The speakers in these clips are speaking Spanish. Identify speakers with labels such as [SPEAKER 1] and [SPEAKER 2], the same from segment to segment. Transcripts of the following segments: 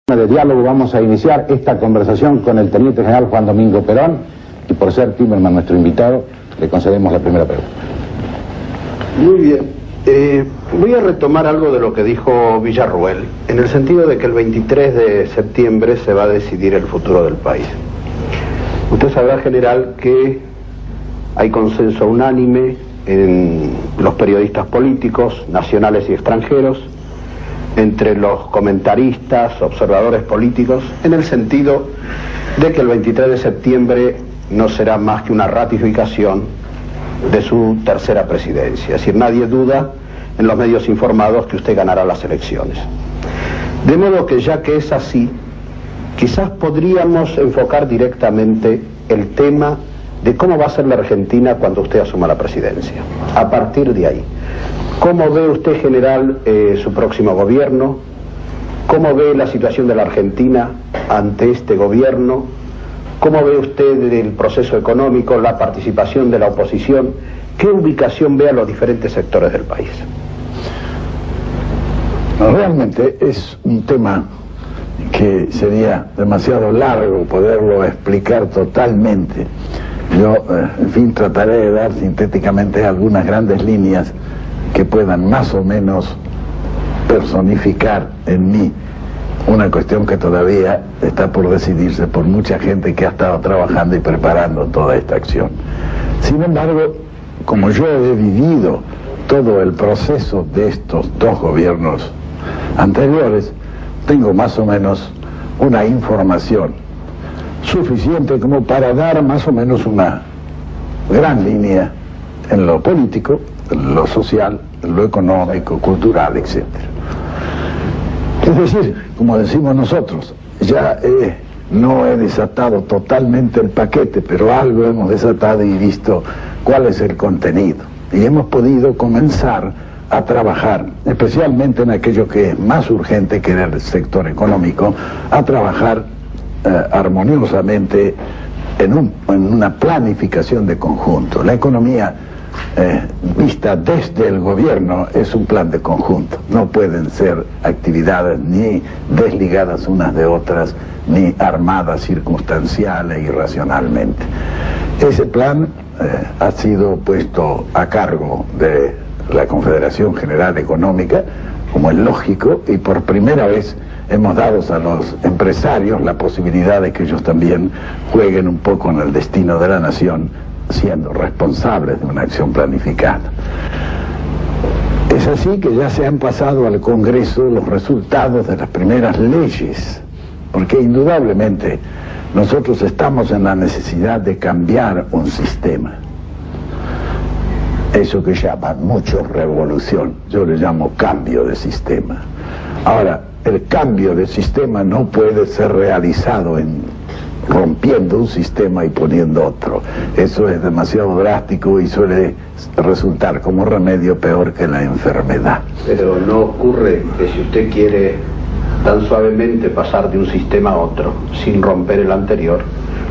[SPEAKER 1] De diálogo vamos a iniciar esta conversación con el Teniente General Juan Domingo Perón, y por ser Timerman nuestro invitado, le concedemos la primera pregunta.
[SPEAKER 2] Muy bien. Voy a retomar algo de lo que dijo Villarruel, en el sentido de que el 23 de septiembre se va a decidir el futuro del país. Usted sabrá, general, que hay consenso unánime en los periodistas políticos, nacionales y extranjeros, entre los comentaristas, observadores políticos, en el sentido de que el 23 de septiembre no será más que una ratificación de su tercera presidencia. Es decir, nadie duda en los medios informados que usted ganará las elecciones. De modo que, ya que es así, quizás podríamos enfocar directamente el tema de cómo va a ser la Argentina cuando usted asuma la presidencia. A partir de ahí, ¿cómo ve usted, general, su próximo gobierno? ¿Cómo ve la situación de la Argentina ante este gobierno? ¿Cómo ve usted el proceso económico, la participación de la oposición? ¿Qué ubicación ve a los diferentes sectores del país?
[SPEAKER 3] Realmente es un tema que sería demasiado largo poderlo explicar totalmente. Yo, en fin, trataré de dar sintéticamente algunas grandes líneas que puedan más o menos personificar en mí una cuestión que todavía está por decidirse por mucha gente que ha estado trabajando y preparando toda esta acción. Sin embargo, como yo he vivido todo el proceso de estos dos gobiernos anteriores, tengo más o menos una información suficiente como para dar más o menos una gran línea en lo político, en lo social, en lo económico, cultural, etc. Es decir, como decimos nosotros, ya no he desatado totalmente el paquete, pero algo hemos desatado y visto cuál es el contenido. Y hemos podido comenzar a trabajar, especialmente en aquello que es más urgente, que era el sector económico, a trabajar armoniosamente en una planificación de conjunto. La economía vista desde el gobierno es un plan de conjunto. No pueden ser actividades ni desligadas unas de otras, ni armadas circunstancial e irracionalmente. Ese plan ha sido puesto a cargo de la Confederación General Económica, como es lógico, y por primera vez hemos dado a los empresarios la posibilidad de que ellos también jueguen un poco en el destino de la nación, siendo responsables de una acción planificada. Es así que ya se han pasado al Congreso los resultados de las primeras leyes, porque indudablemente nosotros estamos en la necesidad de cambiar un sistema. Eso que llaman muchos revolución, yo le llamo cambio de sistema. Ahora, el cambio de sistema no puede ser realizado rompiendo un sistema y poniendo otro. Eso es demasiado drástico y suele resultar como remedio peor que la enfermedad.
[SPEAKER 2] Pero no ocurre que si usted quiere tan suavemente pasar de un sistema a otro sin romper el anterior,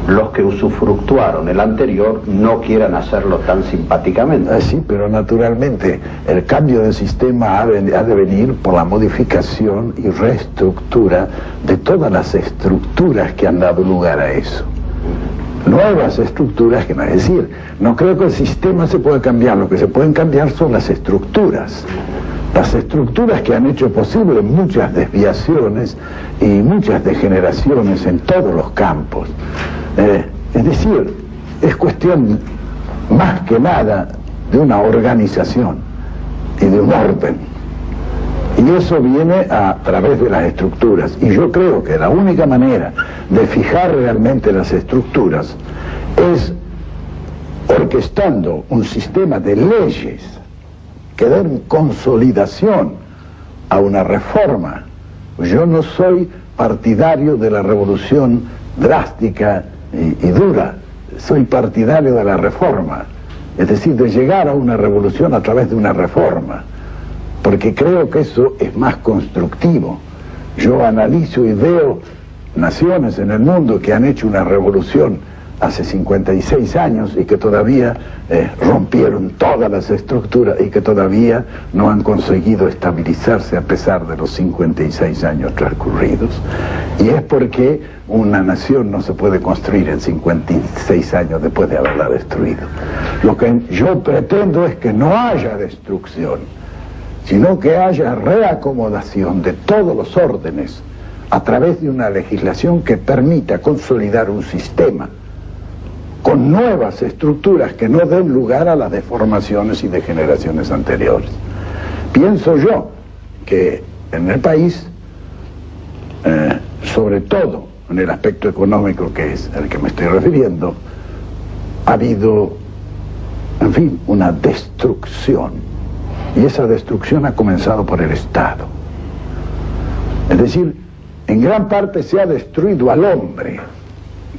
[SPEAKER 2] los que usufructuaron el anterior no quieran hacerlo tan simpáticamente.
[SPEAKER 3] Sí, pero naturalmente el cambio de sistema ha de venir por la modificación y reestructura de todas las estructuras que han dado lugar a eso. Nuevas estructuras, que no es decir, no creo que el sistema se pueda cambiar, lo que se pueden cambiar son las estructuras. Las estructuras que han hecho posible muchas desviaciones y muchas degeneraciones en todos los campos. Es decir, es cuestión más que nada de una organización y de un orden. Y eso viene a través de las estructuras. Y yo creo que la única manera de fijar realmente las estructuras es orquestando un sistema de leyes que den consolidación a una reforma. Yo no soy partidario de la revolución drástica y dura, soy partidario de la reforma, es decir, de llegar a una revolución a través de una reforma, porque creo que eso es más constructivo. Yo analizo y veo naciones en el mundo que han hecho una revolución hace 56 años y que todavía rompieron todas las estructuras y que todavía no han conseguido estabilizarse a pesar de los 56 años transcurridos. Y es porque una nación no se puede construir en 56 años después de haberla destruido. Lo que yo pretendo es que no haya destrucción, sino que haya reacomodación de todos los órdenes a través de una legislación que permita consolidar un sistema con nuevas estructuras que no den lugar a las deformaciones y degeneraciones anteriores. Pienso yo que en el país, sobre todo en el aspecto económico, que es al que me estoy refiriendo, ha habido, en fin, una destrucción, y esa destrucción ha comenzado por el Estado. Es decir, en gran parte se ha destruido al hombre,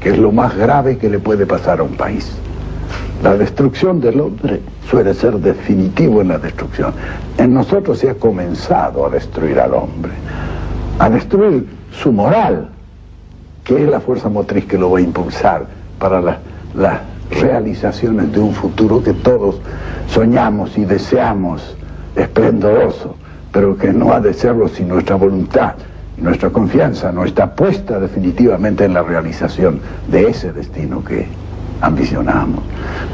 [SPEAKER 3] que es lo más grave que le puede pasar a un país. La destrucción del hombre suele ser definitivo en la destrucción. En nosotros se ha comenzado a destruir al hombre, a destruir su moral, que es la fuerza motriz que lo va a impulsar para las realizaciones de un futuro que todos soñamos y deseamos esplendoroso, pero que no ha de serlo sin nuestra voluntad. Nuestra confianza no está puesta definitivamente en la realización de ese destino que ambicionamos.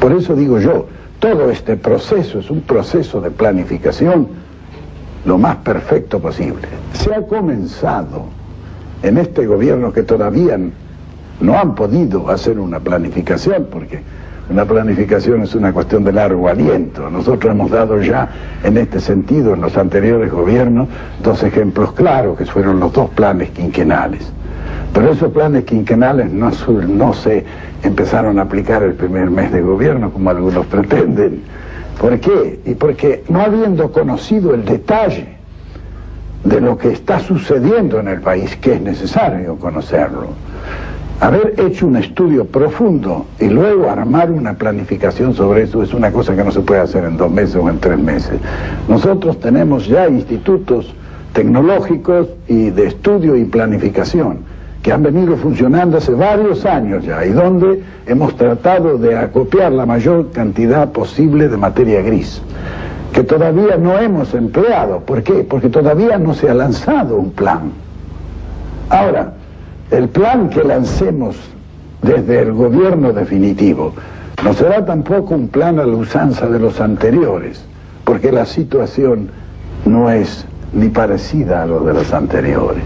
[SPEAKER 3] Por eso digo yo, todo este proceso es un proceso de planificación lo más perfecto posible. Se ha comenzado en este gobierno, que todavía no han podido hacer una planificación, porque una planificación es una cuestión de largo aliento. Nosotros hemos dado ya en este sentido en los anteriores gobiernos 2 ejemplos claros, que fueron los 2 planes quinquenales. Pero esos planes quinquenales no se empezaron a aplicar el primer mes de gobierno, como algunos pretenden. ¿Por qué? Y porque no habiendo conocido el detalle de lo que está sucediendo en el país, que es necesario conocerlo, haber hecho un estudio profundo y luego armar una planificación sobre eso es una cosa que no se puede hacer en 2 meses o en 3 meses. Nosotros tenemos ya institutos tecnológicos y de estudio y planificación que han venido funcionando hace varios años ya, y donde hemos tratado de acopiar la mayor cantidad posible de materia gris, que todavía no hemos empleado. ¿Por qué? Porque todavía no se ha lanzado un plan. Ahora, el plan que lancemos desde el gobierno definitivo no será tampoco un plan a la usanza de los anteriores, porque la situación no es ni parecida a lo de los anteriores.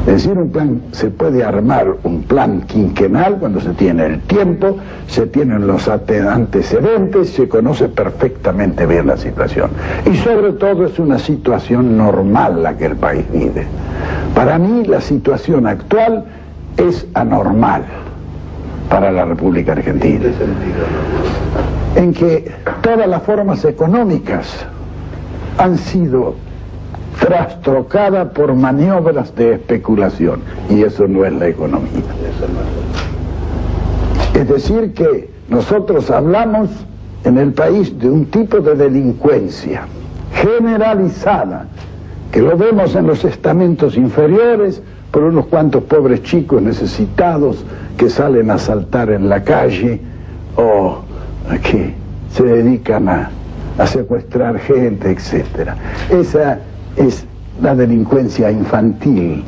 [SPEAKER 3] Es decir, se puede armar un plan quinquenal cuando se tiene el tiempo, se tienen los antecedentes, se conoce perfectamente bien la situación. Y sobre todo es una situación normal la que el país vive. Para mí la situación actual es anormal para la República Argentina. ¿En qué sentido? En que todas las formas económicas han sido trastrocadas por maniobras de especulación, y eso no es la economía. Es decir, que nosotros hablamos en el país de un tipo de delincuencia generalizada, que lo vemos en los estamentos inferiores por unos cuantos pobres chicos necesitados que salen a asaltar en la calle o que se dedican a secuestrar gente, etc. Esa es la delincuencia infantil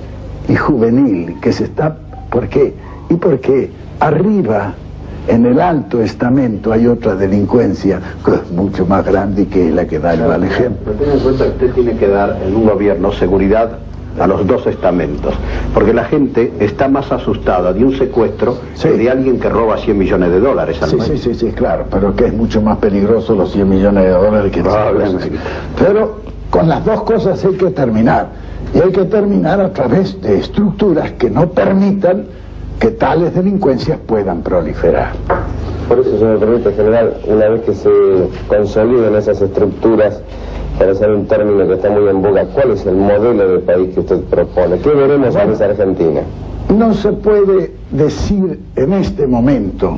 [SPEAKER 3] y juvenil que se está... ¿Por qué? Y porque arriba, en el alto estamento, hay otra delincuencia que es mucho más grande y que es la que da el mal ejemplo.
[SPEAKER 2] Pero tenga en cuenta que usted tiene que dar en un gobierno seguridad a los 2 estamentos, porque la gente está más asustada de un secuestro que de alguien que roba $100 millones al mes.
[SPEAKER 3] Sí, claro, pero que es mucho más peligroso los $100 millones que el secuestro. Pero con las 2 cosas hay que terminar, y hay que terminar a través de estructuras que no permitan que tales delincuencias puedan proliferar.
[SPEAKER 4] Por eso, señor Perrito, general, una vez que se consoliden esas estructuras, para usar un término que está muy en boga, ¿cuál es el modelo de país que usted propone? ¿Qué veremos en esa Argentina?
[SPEAKER 3] No se puede decir en este momento,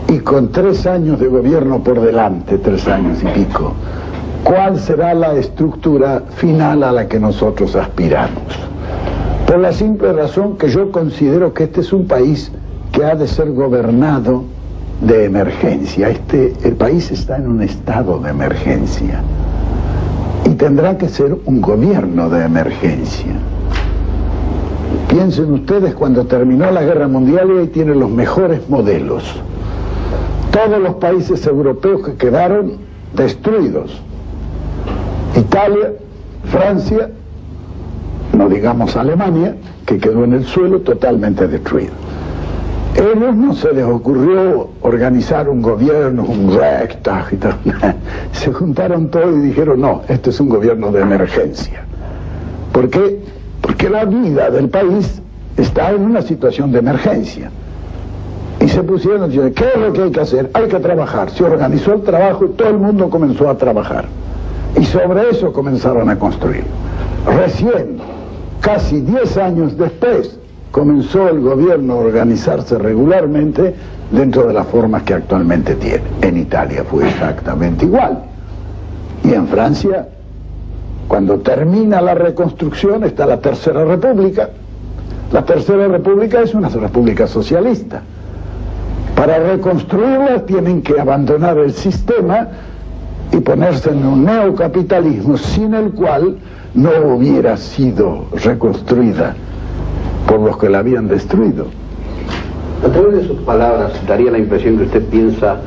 [SPEAKER 3] y con 3 años de gobierno por delante, 3 años y pico, cuál será la estructura final a la que nosotros aspiramos. Por la simple razón que yo considero que este es un país que que ha de ser gobernado de emergencia. El país está en un estado de emergencia y tendrá que ser un gobierno de emergencia. Piensen ustedes cuando terminó la Guerra Mundial y ahí tienen los mejores modelos. Todos los países europeos que quedaron destruidos. Italia, Francia, no digamos Alemania, que quedó en el suelo totalmente destruido. A ellos no se les ocurrió organizar un gobierno, un Reichstag y tal. Se juntaron todos y dijeron, no, este es un gobierno de emergencia. ¿Por qué? Porque la vida del país está en una situación de emergencia. Y se pusieron a decir, ¿qué es lo que hay que hacer? Hay que trabajar. Se organizó el trabajo y todo el mundo comenzó a trabajar. Y sobre eso comenzaron a construir. Recién, casi 10 años después, comenzó el gobierno a organizarse regularmente dentro de las formas que actualmente tiene. En Italia fue exactamente igual. Y en Francia, cuando termina la reconstrucción, está la Tercera República. La Tercera República es una república socialista. Para reconstruirla tienen que abandonar el sistema y ponerse en un neocapitalismo sin el cual no hubiera sido reconstruida por los que la habían destruido.
[SPEAKER 2] A través de sus palabras daría la impresión que usted piensa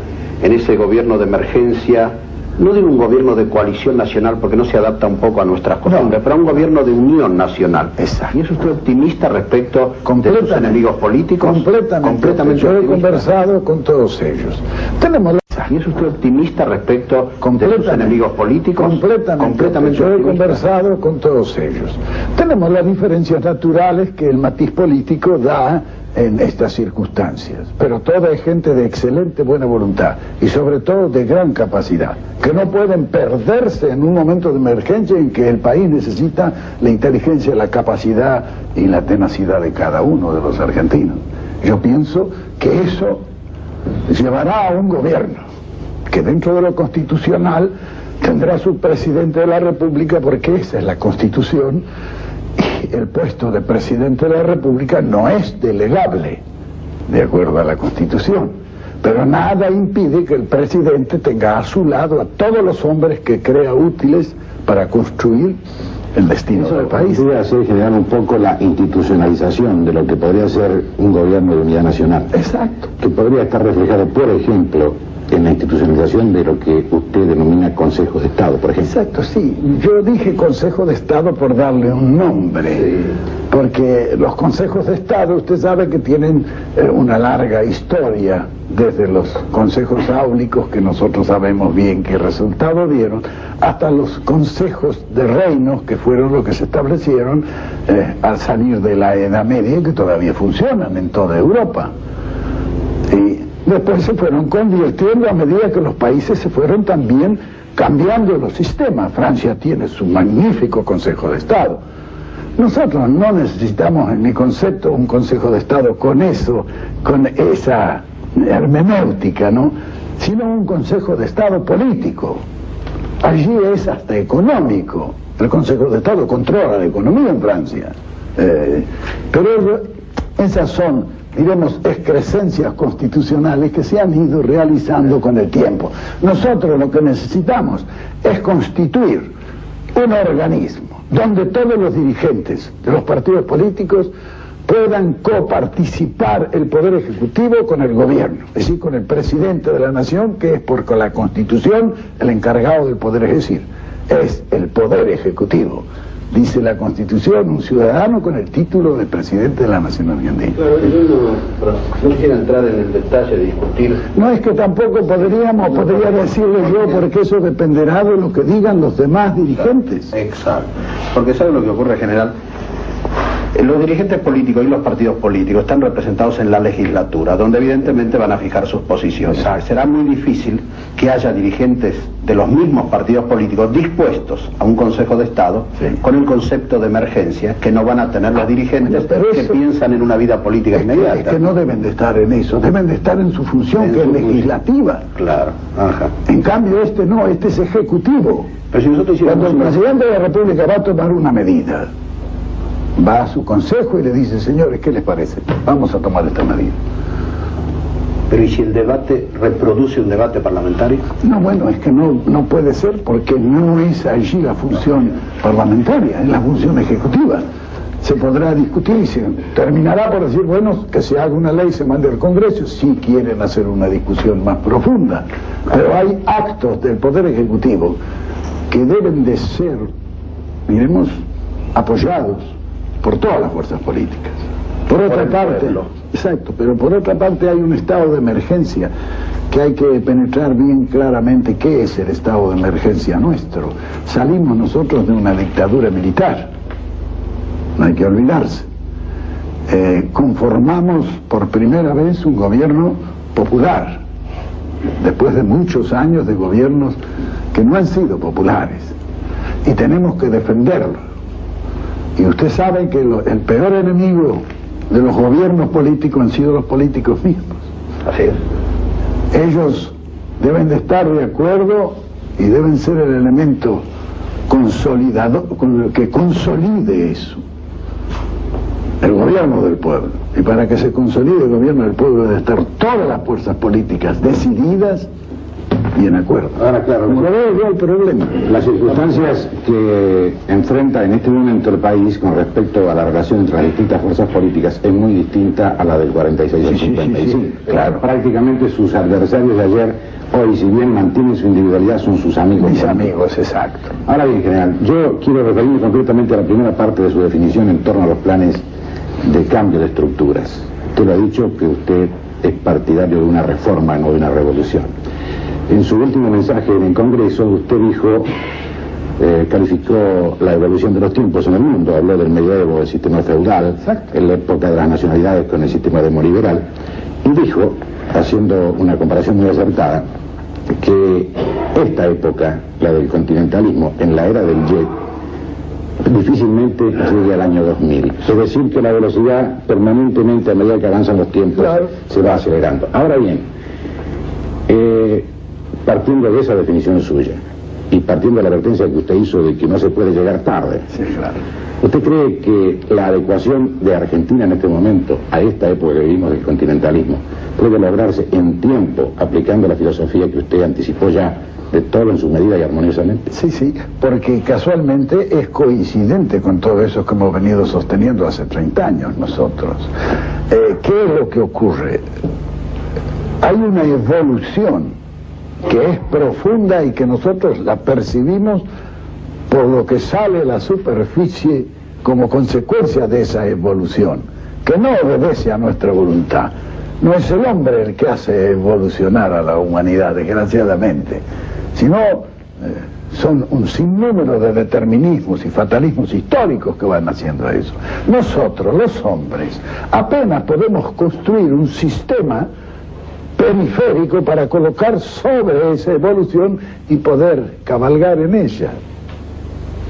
[SPEAKER 2] en ese gobierno de emergencia, no digo un gobierno de coalición nacional porque no se adapta un poco a nuestras costumbres, pero un gobierno de unión nacional.
[SPEAKER 3] Exacto.
[SPEAKER 2] ¿Y es usted optimista respecto de sus enemigos políticos?
[SPEAKER 3] Completamente. Yo he conversado con todos ellos. Tenemos
[SPEAKER 2] ¿Y es usted optimista respecto de sus enemigos políticos?
[SPEAKER 3] Completamente. Yo he conversado con todos ellos. Tenemos las diferencias naturales que el matiz político da en estas circunstancias, pero toda es gente de excelente buena voluntad y sobre todo de gran capacidad, que no pueden perderse en un momento de emergencia en que el país necesita la inteligencia, la capacidad y la tenacidad de cada uno de los argentinos. Yo pienso que eso llevará a un gobierno que dentro de lo constitucional tendrá su presidente de la República, porque esa es la Constitución, y el puesto de presidente de la República no es delegable, de acuerdo a la Constitución. Pero nada impide que el presidente tenga a su lado a todos los hombres que crea útiles para construir el destino del país.
[SPEAKER 1] Podría hacer generar un poco la institucionalización de lo que podría ser un gobierno de unidad nacional.
[SPEAKER 3] Exacto.
[SPEAKER 1] Que podría estar reflejado, por ejemplo, en la institucionalización de lo que usted denomina Consejo de Estado, por ejemplo.
[SPEAKER 3] Exacto, sí. Yo dije Consejo de Estado por darle un nombre, sí. Porque los consejos de Estado, usted sabe que tienen una larga historia, desde los consejos áulicos, que nosotros sabemos bien qué resultado dieron, hasta los consejos de reinos, que fueron los que se establecieron al salir de la Edad Media y que todavía funcionan en toda Europa. Y después se fueron convirtiendo a medida que los países se fueron también cambiando los sistemas. Francia tiene su magnífico Consejo de Estado. Nosotros no necesitamos, en mi concepto, un Consejo de Estado con eso, con esa hermenéutica, ¿no? Sino un Consejo de Estado político. Allí es hasta económico. El Consejo de Estado controla la economía en Francia. Pero esas son, diremos, excrescencias constitucionales que se han ido realizando con el tiempo. Nosotros lo que necesitamos es constituir un organismo donde todos los dirigentes de los partidos políticos puedan coparticipar el Poder Ejecutivo con el gobierno, es decir, con el presidente de la nación, que es por la Constitución el encargado del poder, es decir, es el Poder Ejecutivo. Dice la Constitución, un ciudadano con el título de presidente de la Nación Argentina.
[SPEAKER 2] Claro, yo no quiero entrar en el detalle de discutir.
[SPEAKER 3] No, es que tampoco podría decirle yo, porque eso dependerá de lo que digan los demás dirigentes.
[SPEAKER 2] Exacto. Porque ¿sabe lo que ocurre, general? Los dirigentes políticos y los partidos políticos están representados en la legislatura, donde evidentemente van a fijar sus posiciones. Exacto. Será muy difícil que haya dirigentes de los mismos partidos políticos dispuestos a un Consejo de Estado, sí, con el concepto de emergencia que no van a tener los dirigentes que piensan en una vida política inmediata.
[SPEAKER 3] Es que no deben de estar en eso, deben de estar en su función, que es legislativa.
[SPEAKER 2] Claro. Ajá.
[SPEAKER 3] En cambio este no, este es ejecutivo.
[SPEAKER 2] Pero si nosotros
[SPEAKER 3] cuando el presidente de la República va a tomar una medida, va a su consejo y le dice, señores, ¿qué les parece? Vamos a tomar esta medida.
[SPEAKER 2] Pero ¿y si el debate reproduce un debate parlamentario?
[SPEAKER 3] No, bueno, es que no puede ser, porque no es allí la función parlamentaria, es la función ejecutiva. Se podrá discutir y se terminará por decir, bueno, que se haga una ley, se mande al Congreso, si quieren hacer una discusión más profunda. Pero hay actos del Poder Ejecutivo que deben de ser, diremos, apoyados por todas las fuerzas políticas. Por otra parte, exacto, pero por otra parte hay un estado de emergencia que hay que penetrar bien claramente qué es el estado de emergencia nuestro. Salimos nosotros de una dictadura militar, no hay que olvidarse. Conformamos por primera vez un gobierno popular, después de muchos años de gobiernos que no han sido populares, y tenemos que defenderlo. Y usted sabe que el peor enemigo de los gobiernos políticos han sido los políticos mismos.
[SPEAKER 2] Así es.
[SPEAKER 3] Ellos deben de estar de acuerdo y deben ser el elemento consolidador, que consolide eso, el gobierno del pueblo. Y para que se consolide el gobierno del pueblo deben estar todas las fuerzas políticas decididas y en acuerdo.
[SPEAKER 1] Ahora, claro,
[SPEAKER 3] como lo veo yo el problema.
[SPEAKER 1] Las circunstancias que enfrenta en este momento el país con respecto a la relación entre las distintas fuerzas políticas es muy distinta a la del 46 al 55.
[SPEAKER 3] Sí, claro.
[SPEAKER 1] Prácticamente sus adversarios de ayer, hoy, si bien mantienen su individualidad, son sus amigos.
[SPEAKER 3] Mis amigos, exacto.
[SPEAKER 1] Ahora bien, general, yo quiero referirme concretamente a la primera parte de su definición en torno a los planes de cambio de estructuras. Usted lo ha dicho que usted es partidario de una reforma, no de una revolución. En su último mensaje en el Congreso, usted dijo, calificó la evolución de los tiempos en el mundo, habló del medioevo, del sistema feudal, en la época de las nacionalidades con el sistema demoliberal, y dijo, haciendo una comparación muy acertada, que esta época, la del continentalismo, en la era del jet, difícilmente llegue al año 2000. Es decir, que la velocidad permanentemente, a medida que avanzan los tiempos, se va acelerando. Ahora bien, partiendo de esa definición suya y partiendo de la advertencia que usted hizo de que no se puede llegar tarde,
[SPEAKER 3] Sí, claro.
[SPEAKER 1] ¿usted cree que la adecuación de Argentina en este momento a esta época que vivimos del continentalismo puede lograrse en tiempo aplicando la filosofía que usted anticipó ya de todo en su medida y armoniosamente?
[SPEAKER 3] Sí, porque casualmente es coincidente con todo eso que hemos venido sosteniendo hace 30 años nosotros. ¿Qué es lo que ocurre? Hay una evolución que es profunda y que nosotros la percibimos por lo que sale a la superficie como consecuencia de esa evolución, que no obedece a nuestra voluntad. No es el hombre el que hace evolucionar a la humanidad, desgraciadamente, sino son un sinnúmero de determinismos y fatalismos históricos que van haciendo eso. Nosotros, los hombres, apenas podemos construir un sistema periférico para colocar sobre esa evolución y poder cabalgar en ella.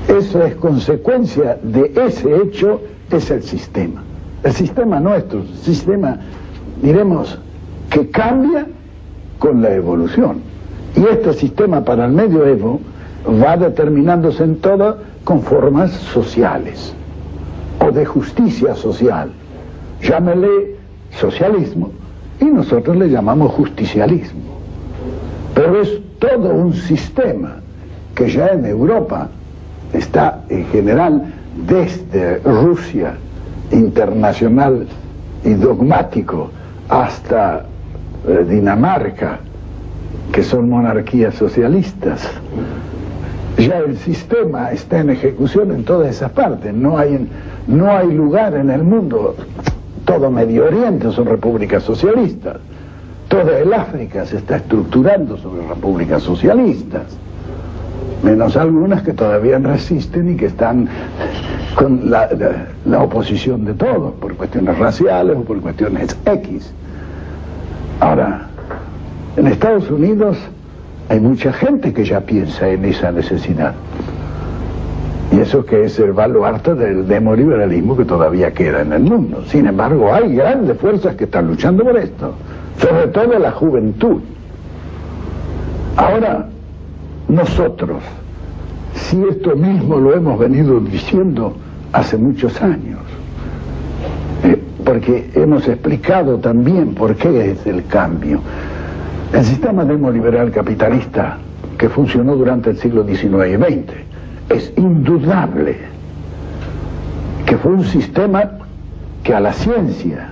[SPEAKER 3] Eso es consecuencia de ese hecho, es el sistema. El sistema nuestro, el sistema, diremos, que cambia con la evolución. Y este sistema para el medioevo va determinándose en todo con formas sociales o de justicia social. Llámele socialismo y nosotros le llamamos justicialismo. Pero es todo un sistema que ya en Europa está en general desde Rusia internacional y dogmático hasta Dinamarca, que son monarquías socialistas. Ya el sistema está en ejecución en todas esas partes. No hay lugar en el mundo. Todo Medio Oriente son repúblicas socialistas. Toda el África se está estructurando sobre repúblicas socialistas, menos algunas que todavía resisten y que están con la oposición de todos, por cuestiones raciales o por cuestiones X. Ahora, en Estados Unidos hay mucha gente que ya piensa en esa necesidad. Y eso que es el baluarte del demoliberalismo que todavía queda en el mundo. Sin embargo, hay grandes fuerzas que están luchando por esto, sobre todo la juventud. Ahora, nosotros, si esto mismo lo hemos venido diciendo hace muchos años. Porque hemos explicado también por qué es el cambio. El sistema demoliberal capitalista que funcionó durante el siglo XIX y XX es indudable que fue un sistema que a la ciencia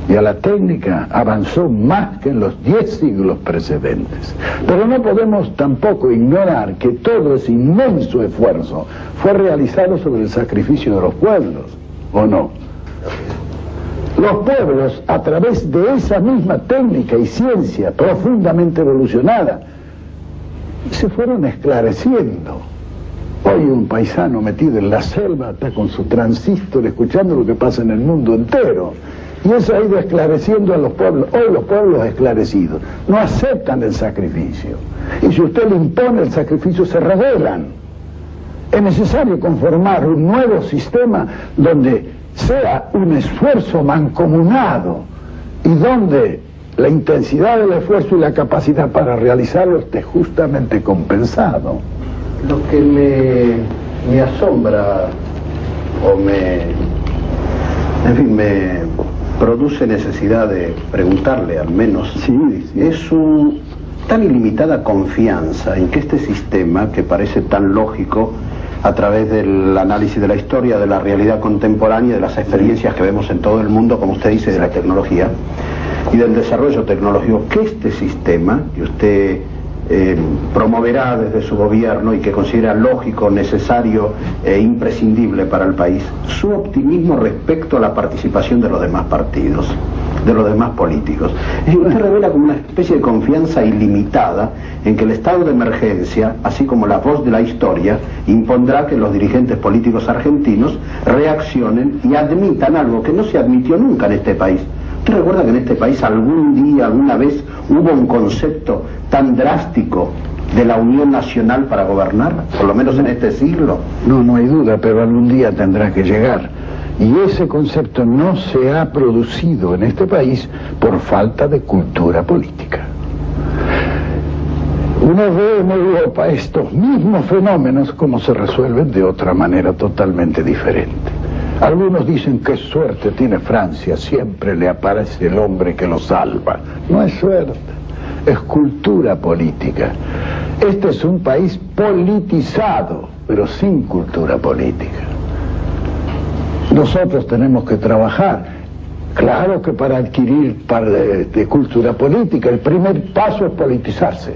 [SPEAKER 3] y a la técnica avanzó más que en los 10 siglos precedentes. Pero no podemos tampoco ignorar que todo ese inmenso esfuerzo fue realizado sobre el sacrificio de los pueblos, ¿o no? Los pueblos, a través de esa misma técnica y ciencia profundamente evolucionada, se fueron esclareciendo. Hoy un paisano metido en la selva está con su transistor escuchando lo que pasa en el mundo entero. Y eso ha ido esclareciendo a los pueblos. Hoy los pueblos esclarecidos no aceptan el sacrificio. Y si usted le impone el sacrificio, se rebelan. Es necesario conformar un nuevo sistema donde sea un esfuerzo mancomunado y donde la intensidad del esfuerzo y la capacidad para realizarlo esté justamente compensado.
[SPEAKER 2] Lo que me asombra o me produce necesidad de preguntarle al menos es su tan ilimitada confianza en que este sistema, que parece tan lógico a través del análisis de la historia, de la realidad contemporánea, de las experiencias que vemos en todo el mundo, como usted dice, de la tecnología y del desarrollo tecnológico, que este sistema que usted promoverá desde su gobierno y que considera lógico, necesario e imprescindible para el país, su optimismo respecto a la participación de los demás partidos, de los demás políticos. Usted revela como una especie de confianza ilimitada en que el estado de emergencia, así como la voz de la historia, impondrá que los dirigentes políticos argentinos reaccionen y admitan algo que no se admitió nunca en este país. ¿Usted recuerda que en este país algún día, alguna vez, hubo un concepto tan drástico de la unión nacional para gobernar? Por lo menos en este siglo.
[SPEAKER 3] No hay duda, pero algún día tendrá que llegar. Y ese concepto no se ha producido en este país por falta de cultura política. Uno ve en Europa estos mismos fenómenos como se resuelven de otra manera totalmente diferente. Algunos dicen qué suerte tiene Francia, siempre le aparece el hombre que lo salva. No es suerte, es cultura política. Este es un país politizado, pero sin cultura política. Nosotros tenemos que trabajar. Claro que para adquirir de cultura política, el primer paso es politizarse.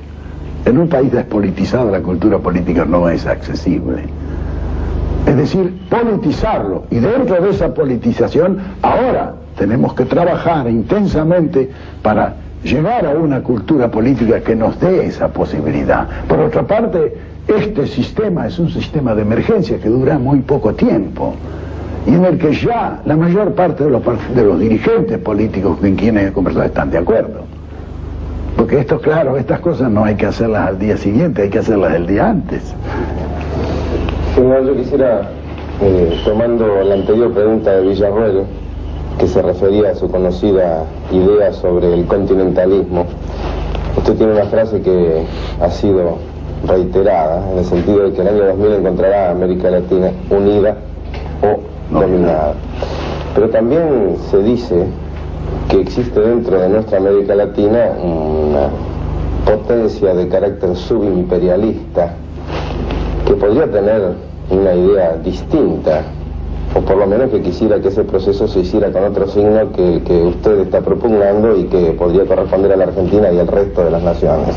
[SPEAKER 3] En un país despolitizado la cultura política no es accesible. Es decir, politizarlo. Y dentro de esa politización, ahora tenemos que trabajar intensamente para llegar a una cultura política que nos dé esa posibilidad. Por otra parte, este sistema es un sistema de emergencia que dura muy poco tiempo y en el que ya la mayor parte de los dirigentes políticos con quienes he conversado están de acuerdo. Porque esto, claro, estas cosas no hay que hacerlas al día siguiente, hay que hacerlas el día antes.
[SPEAKER 4] Señor, yo quisiera, tomando la anterior pregunta de Villarruel, que se refería a su conocida idea sobre el continentalismo, usted tiene una frase que ha sido reiterada, en el sentido de que en el año 2000 encontrará a América Latina unida o dominada. Pero también se dice que existe dentro de nuestra América Latina una potencia de carácter subimperialista que podría tener una idea distinta, o por lo menos que quisiera que ese proceso se hiciera con otro signo que usted está propugnando y que podría corresponder a la Argentina y al resto de las naciones.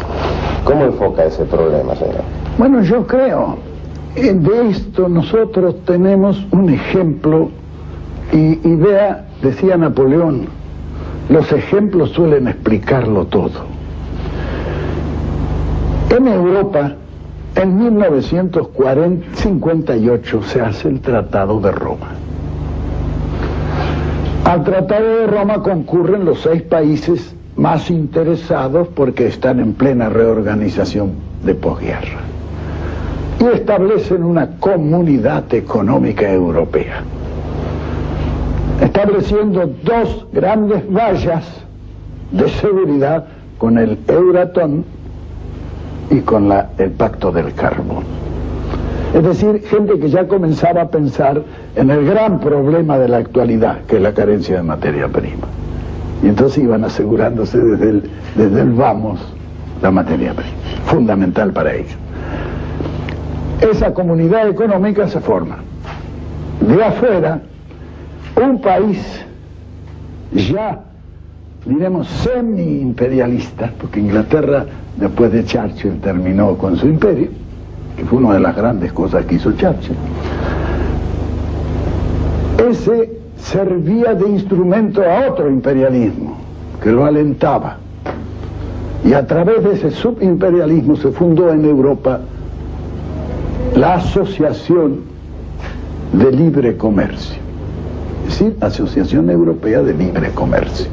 [SPEAKER 4] ¿Cómo enfoca ese problema, señor?
[SPEAKER 3] Bueno, yo creo, de esto nosotros tenemos un ejemplo, y vea, decía Napoleón, los ejemplos suelen explicarlo todo. En Europa, en 1958 se hace el Tratado de Roma. Al Tratado de Roma concurren los 6 países más interesados porque están en plena reorganización de posguerra y establecen una comunidad económica europea, estableciendo 2 grandes vallas de seguridad con el Euratom y con el Pacto del Carbón. Es decir, gente que ya comenzaba a pensar en el gran problema de la actualidad, que es la carencia de materia prima. Y entonces iban asegurándose desde el vamos la materia prima, fundamental para ellos. Esa comunidad económica se forma. De afuera, un país ya, diremos, semi-imperialista, porque Inglaterra, después de Churchill, terminó con su imperio, que fue una de las grandes cosas que hizo Churchill. Ese servía de instrumento a otro imperialismo, que lo alentaba. Y a través de ese subimperialismo se fundó en Europa la Asociación de Libre Comercio, es decir, Asociación Europea de Libre Comercio.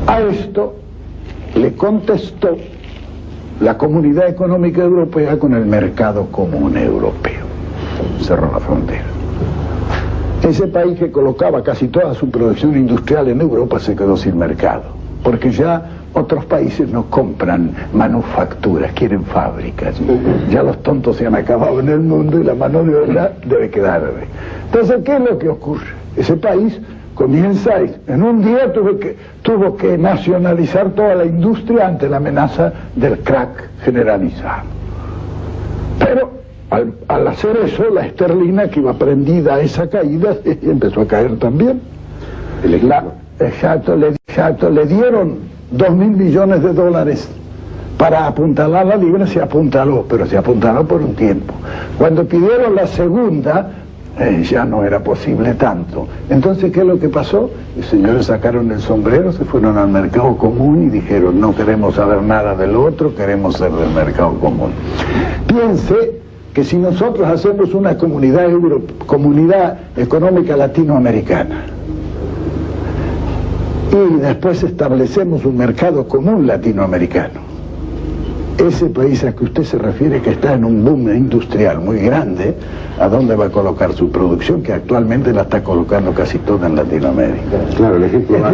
[SPEAKER 3] A esto le contestó la Comunidad Económica Europea con el Mercado Común Europeo. Cerró la frontera. Ese país que colocaba casi toda su producción industrial en Europa se quedó sin mercado, porque ya otros países no compran manufacturas, quieren fábricas. Ya los tontos se han acabado en el mundo y la mano de obra debe quedar. Entonces, ¿qué es lo que ocurre? Ese país comienza, en un día tuvo que nacionalizar toda la industria ante la amenaza del crack generalizado. Pero al hacer eso, la esterlina, que iba prendida a esa caída, empezó a caer también. Le dieron 2.000 millones de dólares para apuntalar la libra, se apuntaló, pero se apuntaló por un tiempo. Cuando pidieron la segunda, ya no era posible tanto. Entonces, ¿qué es lo que pasó? Los señores sacaron el sombrero, se fueron al mercado común y dijeron: no queremos saber nada del otro, queremos ser del mercado común. Piense que si nosotros hacemos una comunidad económica latinoamericana y después establecemos un mercado común latinoamericano, ese país a que usted se refiere, que está en un boom industrial muy grande, ¿a dónde va a colocar su producción? Que actualmente la está colocando casi toda en Latinoamérica.
[SPEAKER 1] Claro, el ejemplo más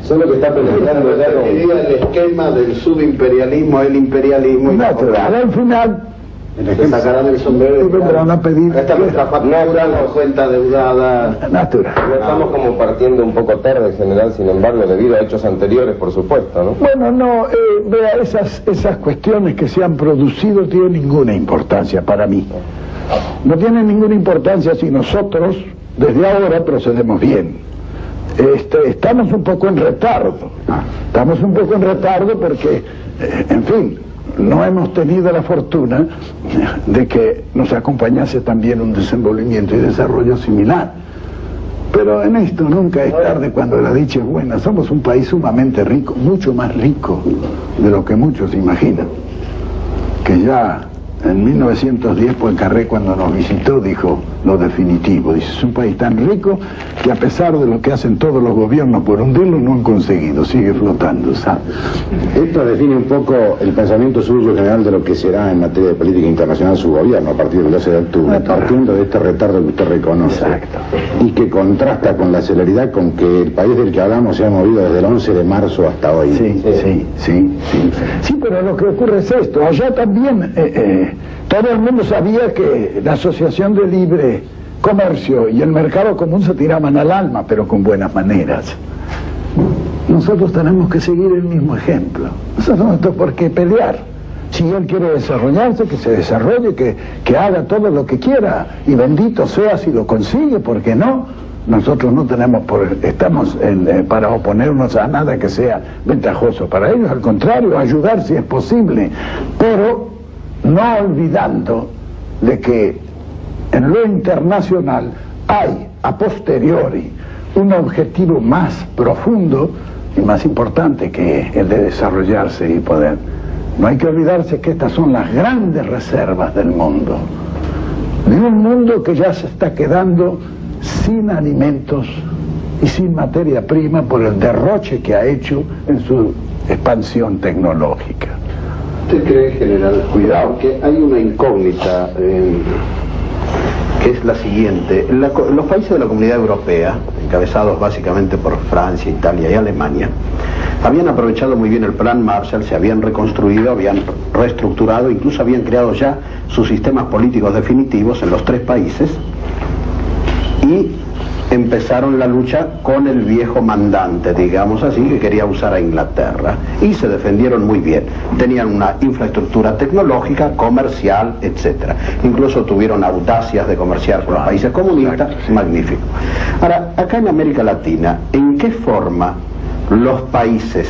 [SPEAKER 4] solo que está pensando
[SPEAKER 2] el esquema del subimperialismo al imperialismo.
[SPEAKER 3] Natural, al final
[SPEAKER 2] se sacarán el sombrero
[SPEAKER 3] y vendrán a pedir.
[SPEAKER 2] Esta es nuestra factura, la cuenta deudada.
[SPEAKER 3] Natural.
[SPEAKER 4] No estamos como partiendo un poco tarde, general, sin embargo, debido a hechos anteriores, por supuesto, ¿no?
[SPEAKER 3] Bueno, no, vea, esas cuestiones que se han producido tienen ninguna importancia para mí. No tienen ninguna importancia si nosotros, desde ahora, procedemos bien. Estamos un poco en retardo. Estamos un poco en retardo porque, en fin, no hemos tenido la fortuna de que nos acompañase también un desenvolvimiento y desarrollo similar. Pero en esto nunca es tarde cuando la dicha es buena. Somos un país sumamente rico, mucho más rico de lo que muchos imaginan. Que ya en 1910 Poincaré, cuando nos visitó, dijo lo definitivo. Dice: es un país tan rico que a pesar de lo que hacen todos los gobiernos por hundirlo, no han conseguido, sigue flotando, ¿sabe?
[SPEAKER 1] Esto define un poco el pensamiento suyo general de lo que será en materia de política internacional su gobierno a partir del 12 de octubre, partiendo de este retardo que usted reconoce.
[SPEAKER 3] Exacto.
[SPEAKER 1] Y que contrasta con la celeridad con que el país del que hablamos se ha movido desde el 11 de marzo hasta hoy.
[SPEAKER 3] Sí, pero lo que ocurre es esto. Allá también todo el mundo sabía que la Asociación de Libre Comercio y el mercado común se tiraban al alma, pero con buenas maneras. Nosotros tenemos que seguir el mismo ejemplo. Nosotros no tenemos por qué pelear. Si él quiere desarrollarse, que se desarrolle, que haga todo lo que quiera, y bendito sea si lo consigue, ¿por qué no? Nosotros no tenemos estamos para oponernos a nada que sea ventajoso para ellos, al contrario, ayudar si es posible, pero no olvidando de que en lo internacional hay a posteriori un objetivo más profundo y más importante que el de desarrollarse y poder. No hay que olvidarse que estas son las grandes reservas del mundo, de un mundo que ya se está quedando sin alimentos y sin materia prima por el derroche que ha hecho en su expansión tecnológica.
[SPEAKER 2] ¿Usted cree, general,
[SPEAKER 3] Cuidado,
[SPEAKER 2] que hay una incógnita que es la siguiente? Los países de la Comunidad Europea, encabezados básicamente por Francia, Italia y Alemania, Habían aprovechado muy bien el plan Marshall, se habían reconstruido, habían reestructurado, incluso habían creado ya sus sistemas políticos definitivos en los 3 países y empezaron la lucha con el viejo mandante, digamos así, que quería usar a Inglaterra, y se defendieron muy bien. Tenían una infraestructura tecnológica, comercial, etc. Incluso tuvieron audacias de comerciar con los países comunistas, magnífico. Ahora, acá en América Latina, ¿en qué forma los países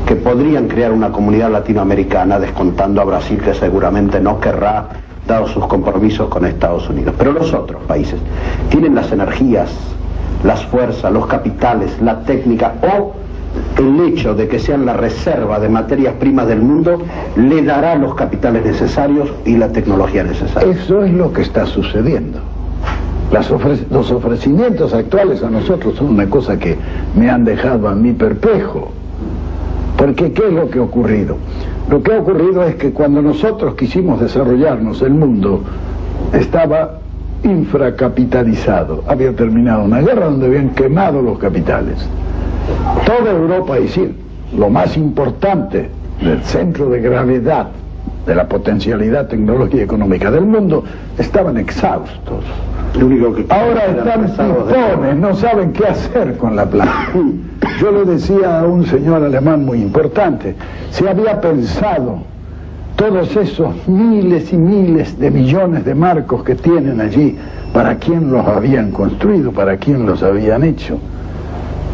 [SPEAKER 2] que podrían crear una comunidad latinoamericana, descontando a Brasil, que seguramente no querrá, dado sus compromisos con Estados Unidos, pero los otros países tienen las energías, las fuerzas, los capitales, la técnica, o el hecho de que sean la reserva de materias primas del mundo le dará los capitales necesarios y la tecnología necesaria?
[SPEAKER 3] Eso es lo que está sucediendo. Los ofrecimientos actuales a nosotros son una cosa que me han dejado a mí perplejo. Porque ¿qué es lo que ha ocurrido? Lo que ha ocurrido es que cuando nosotros quisimos desarrollarnos, el mundo estaba infracapitalizado. Había terminado una guerra donde habían quemado los capitales. Toda Europa, es decir, lo más importante del centro de gravedad de la potencialidad tecnológica y económica del mundo, estaban exhaustos.
[SPEAKER 2] Lo único que
[SPEAKER 3] ahora están pistones, no saben qué hacer con la plata. Yo le decía a un señor alemán muy importante, se había pensado todos esos miles y miles de millones de marcos que tienen allí, ¿para quién los habían construido? ¿Para quién los habían hecho?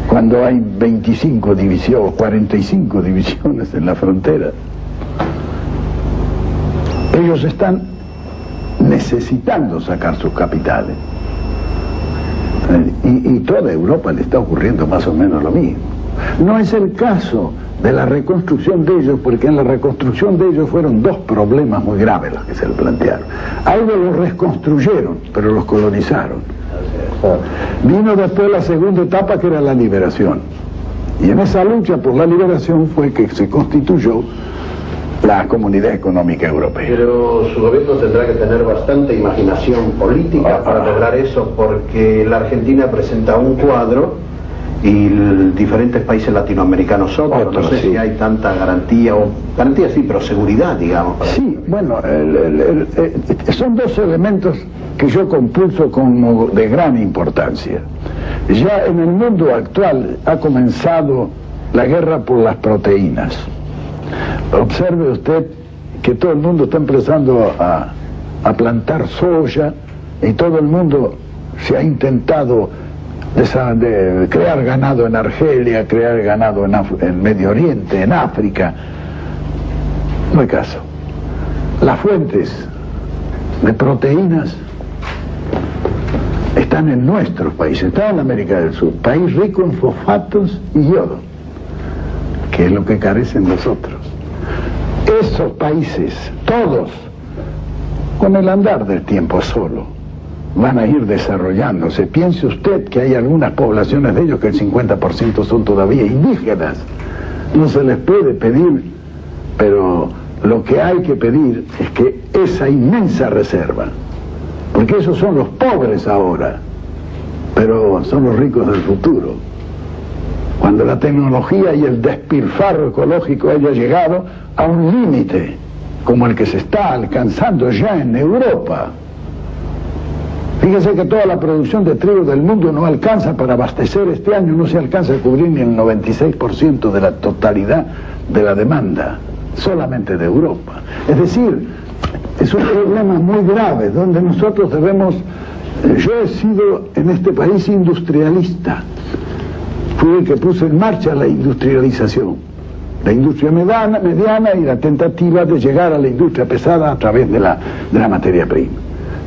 [SPEAKER 3] Cuando hay 25 divisiones, 45 divisiones en la frontera. Ellos están necesitando sacar sus capitales. Y toda Europa le está ocurriendo más o menos lo mismo. No es el caso de la reconstrucción de ellos, porque en la reconstrucción de ellos fueron 2 problemas muy graves los que se le plantearon. Algo los reconstruyeron, pero los colonizaron. Vino después la segunda etapa, que era la liberación. Y en esa lucha por la liberación fue que se constituyó la Comunidad Económica Europea.
[SPEAKER 2] Pero su gobierno tendrá que tener bastante imaginación política para lograr eso, porque la Argentina presenta un cuadro y diferentes países latinoamericanos otros. No sé si hay tanta garantía, o garantía sí, pero seguridad, digamos.
[SPEAKER 3] Sí, bueno, son 2 elementos que yo compulso como de gran importancia. Ya en el mundo actual ha comenzado la guerra por las proteínas. Observe usted que todo el mundo está empezando a plantar soya, y todo el mundo se ha intentado de crear ganado en Argelia, crear ganado en Medio Oriente, en África. No hay caso. Las fuentes de proteínas están en nuestros países, están en América del Sur, país rico en fosfatos y yodo, que es lo que carecen nosotros. Esos países, todos, con el andar del tiempo solo, van a ir desarrollándose. Piense usted que hay algunas poblaciones de ellos que el 50% son todavía indígenas. No se les puede pedir, pero lo que hay que pedir es que esa inmensa reserva, porque esos son los pobres ahora, pero son los ricos del futuro. Cuando la tecnología y el despilfarro ecológico haya llegado a un límite como el que se está alcanzando ya en Europa. Fíjese que toda la producción de trigo del mundo no alcanza para abastecer este año, no se alcanza a cubrir ni el 96% de la totalidad de la demanda, solamente de Europa. Es decir, es un problema muy grave donde nosotros debemos... Yo he sido en este país industrialista. Fui el que puso en marcha la industrialización, la industria mediana y la tentativa de llegar a la industria pesada a través de la materia prima.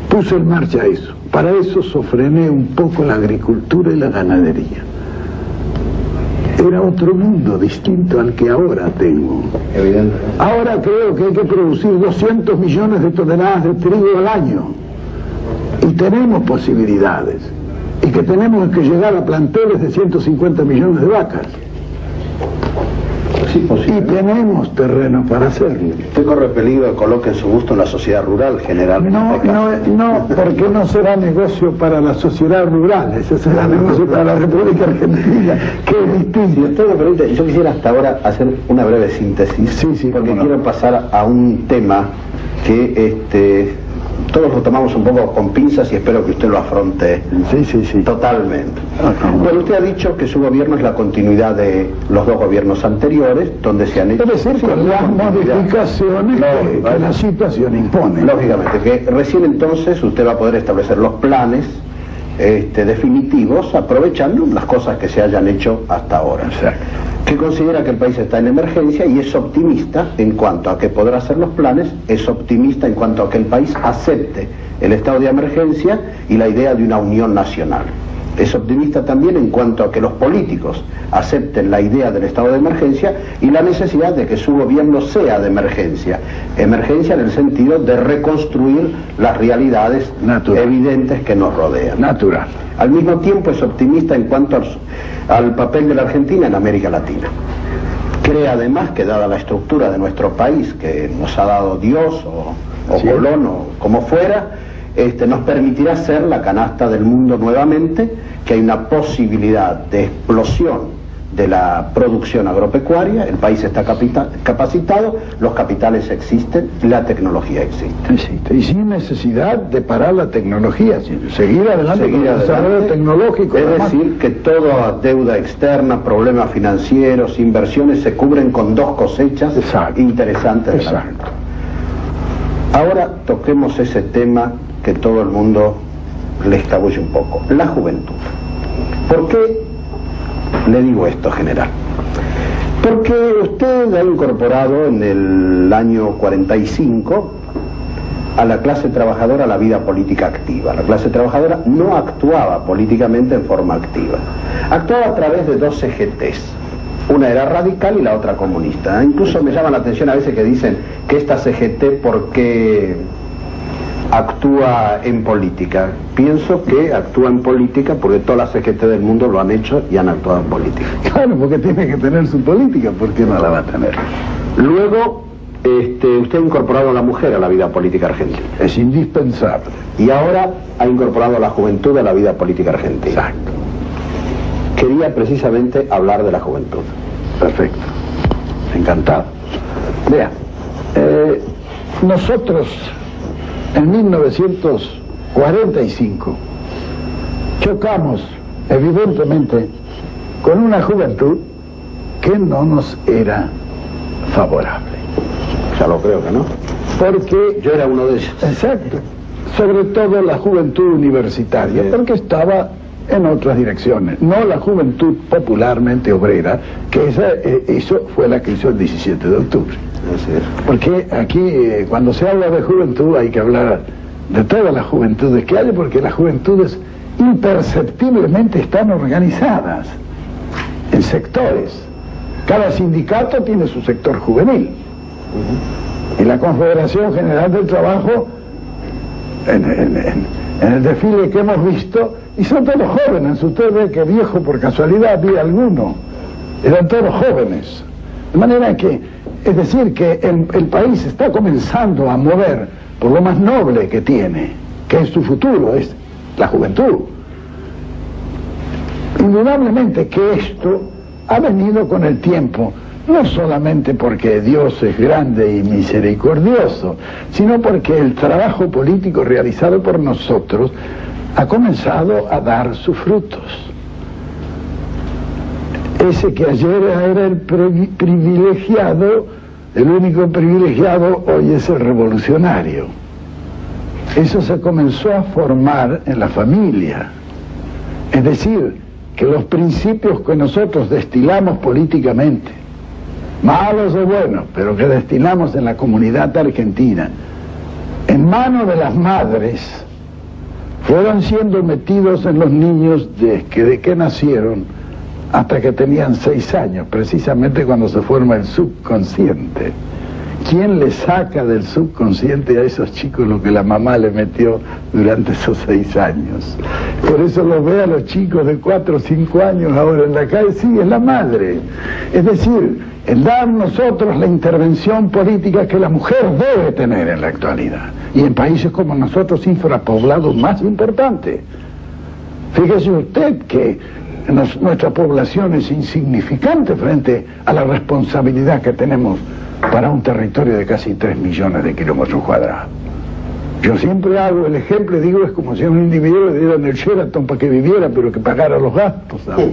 [SPEAKER 3] Puse en marcha eso. Para eso sofrené un poco la agricultura y la ganadería. Era otro mundo distinto al que ahora tengo.
[SPEAKER 2] Evidente.
[SPEAKER 3] Ahora creo que hay que producir 200 millones de toneladas de trigo al año. Y tenemos posibilidades. Y que tenemos que llegar a planteles de 150 millones de vacas.
[SPEAKER 2] Sí, posible.
[SPEAKER 3] Y tenemos terreno para hacerlo.
[SPEAKER 2] Usted corre peligro de coloque su gusto en la sociedad rural generalmente.
[SPEAKER 3] No, porque no será negocio para la sociedad rural, ese será negocio para la República Argentina, que es distinto.
[SPEAKER 2] Si usted me permite, yo quisiera hasta ahora hacer una breve síntesis,
[SPEAKER 3] sí,
[SPEAKER 2] porque quiero pasar a un tema que todos lo tomamos un poco con pinzas y espero que usted lo afronte totalmente. Bueno, usted ha dicho que su gobierno es la continuidad de los dos gobiernos anteriores, donde se han hecho...
[SPEAKER 3] Debe ser con las modificaciones que la situación impone.
[SPEAKER 2] Lógicamente, que recién entonces usted va a poder establecer los planes definitivos, aprovechando las cosas que se hayan hecho hasta ahora.
[SPEAKER 3] Exacto.
[SPEAKER 2] Que considera que el país está en emergencia y es optimista en cuanto a que podrá hacer los planes, es optimista en cuanto a que el país acepte el estado de emergencia y la idea de una unión nacional. Es optimista también en cuanto a que los políticos acepten la idea del estado de emergencia y la necesidad de que su gobierno sea de emergencia. Emergencia en el sentido de reconstruir las realidades evidentes que nos rodean.
[SPEAKER 3] Natural.
[SPEAKER 2] Al mismo tiempo es optimista en cuanto al papel de la Argentina en América Latina. Cree además que dada la estructura de nuestro país, que nos ha dado Dios o Colón o como fuera, nos permitirá ser la canasta del mundo nuevamente, que hay una posibilidad de explosión de la producción agropecuaria, el país está capacitado, los capitales existen, la tecnología existe.
[SPEAKER 3] Y sin necesidad de parar la tecnología, seguir adelante con el desarrollo tecnológico.
[SPEAKER 2] Es decir, que toda deuda externa, problemas financieros, inversiones se cubren con dos cosechas interesantes de la gente. Ahora toquemos ese tema que todo el mundo le escabulle un poco, la juventud. ¿Por qué le digo esto, general? Porque usted ha incorporado en el año 45 a la clase trabajadora a la vida política activa. La clase trabajadora no actuaba políticamente en forma activa. Actuaba a través de dos CGTs. Una era radical y la otra comunista. Incluso me llama la atención a veces que dicen que esta CGT, ¿por qué actúa en política? Pienso que actúa en política porque todas las CGT del mundo lo han hecho y han actuado en política.
[SPEAKER 3] Claro, porque tiene que tener su política, ¿por qué no la va a tener?
[SPEAKER 2] Luego, usted ha incorporado a la mujer a la vida política argentina.
[SPEAKER 3] Es indispensable.
[SPEAKER 2] Y ahora ha incorporado a la juventud a la vida política argentina.
[SPEAKER 3] Exacto.
[SPEAKER 2] Quería precisamente hablar de la juventud.
[SPEAKER 3] Perfecto. Encantado. Vea, nosotros en 1945 chocamos evidentemente con una juventud que no nos era favorable.
[SPEAKER 2] Ya lo creo que no.
[SPEAKER 3] Porque
[SPEAKER 2] yo era uno de ellos.
[SPEAKER 3] Exacto. Sobre todo la juventud universitaria, porque estaba en otras direcciones, no la juventud popularmente obrera, que eso fue la que hizo el 17 de octubre. Porque aquí, cuando se habla de juventud, hay que hablar de todas las juventudes que hay, porque las juventudes imperceptiblemente están organizadas en sectores. Cada sindicato tiene su sector juvenil. Y la Confederación General del Trabajo, en el desfile que hemos visto, y son todos jóvenes. Usted ve que viejo por casualidad vi alguno, eran todos jóvenes. De manera que, es decir, que el país está comenzando a mover por lo más noble que tiene, que es su futuro, es la juventud. Indudablemente que esto ha venido con el tiempo, no solamente porque Dios es grande y misericordioso, sino porque el trabajo político realizado por nosotros ha comenzado a dar sus frutos. Ese que ayer era el privilegiado, el único privilegiado, hoy es el revolucionario. Eso se comenzó a formar en la familia. Es decir, que los principios que nosotros destilamos políticamente, malos o buenos, pero que destilamos en la comunidad argentina, en manos de las madres, fueron siendo metidos en los niños de que nacieron hasta que tenían 6 años, precisamente cuando se forma el subconsciente. ¿quién le saca del subconsciente a esos chicos lo que la mamá le metió durante esos 6 años? Por eso los ve a los chicos de 4 o 5 años ahora en la calle, sí, es la madre. Es decir, el dar nosotros la intervención política que la mujer debe tener en la actualidad. Y en países como nosotros, infrapoblados, más importante. Fíjese usted que nuestra población es insignificante frente a la responsabilidad que tenemos para un territorio de casi 3 millones de kilómetros cuadrados. Yo siempre hago el ejemplo y digo, es como si a un individuo le dieran el Sheraton para que viviera, pero que pagara los gastos, ¿sabes?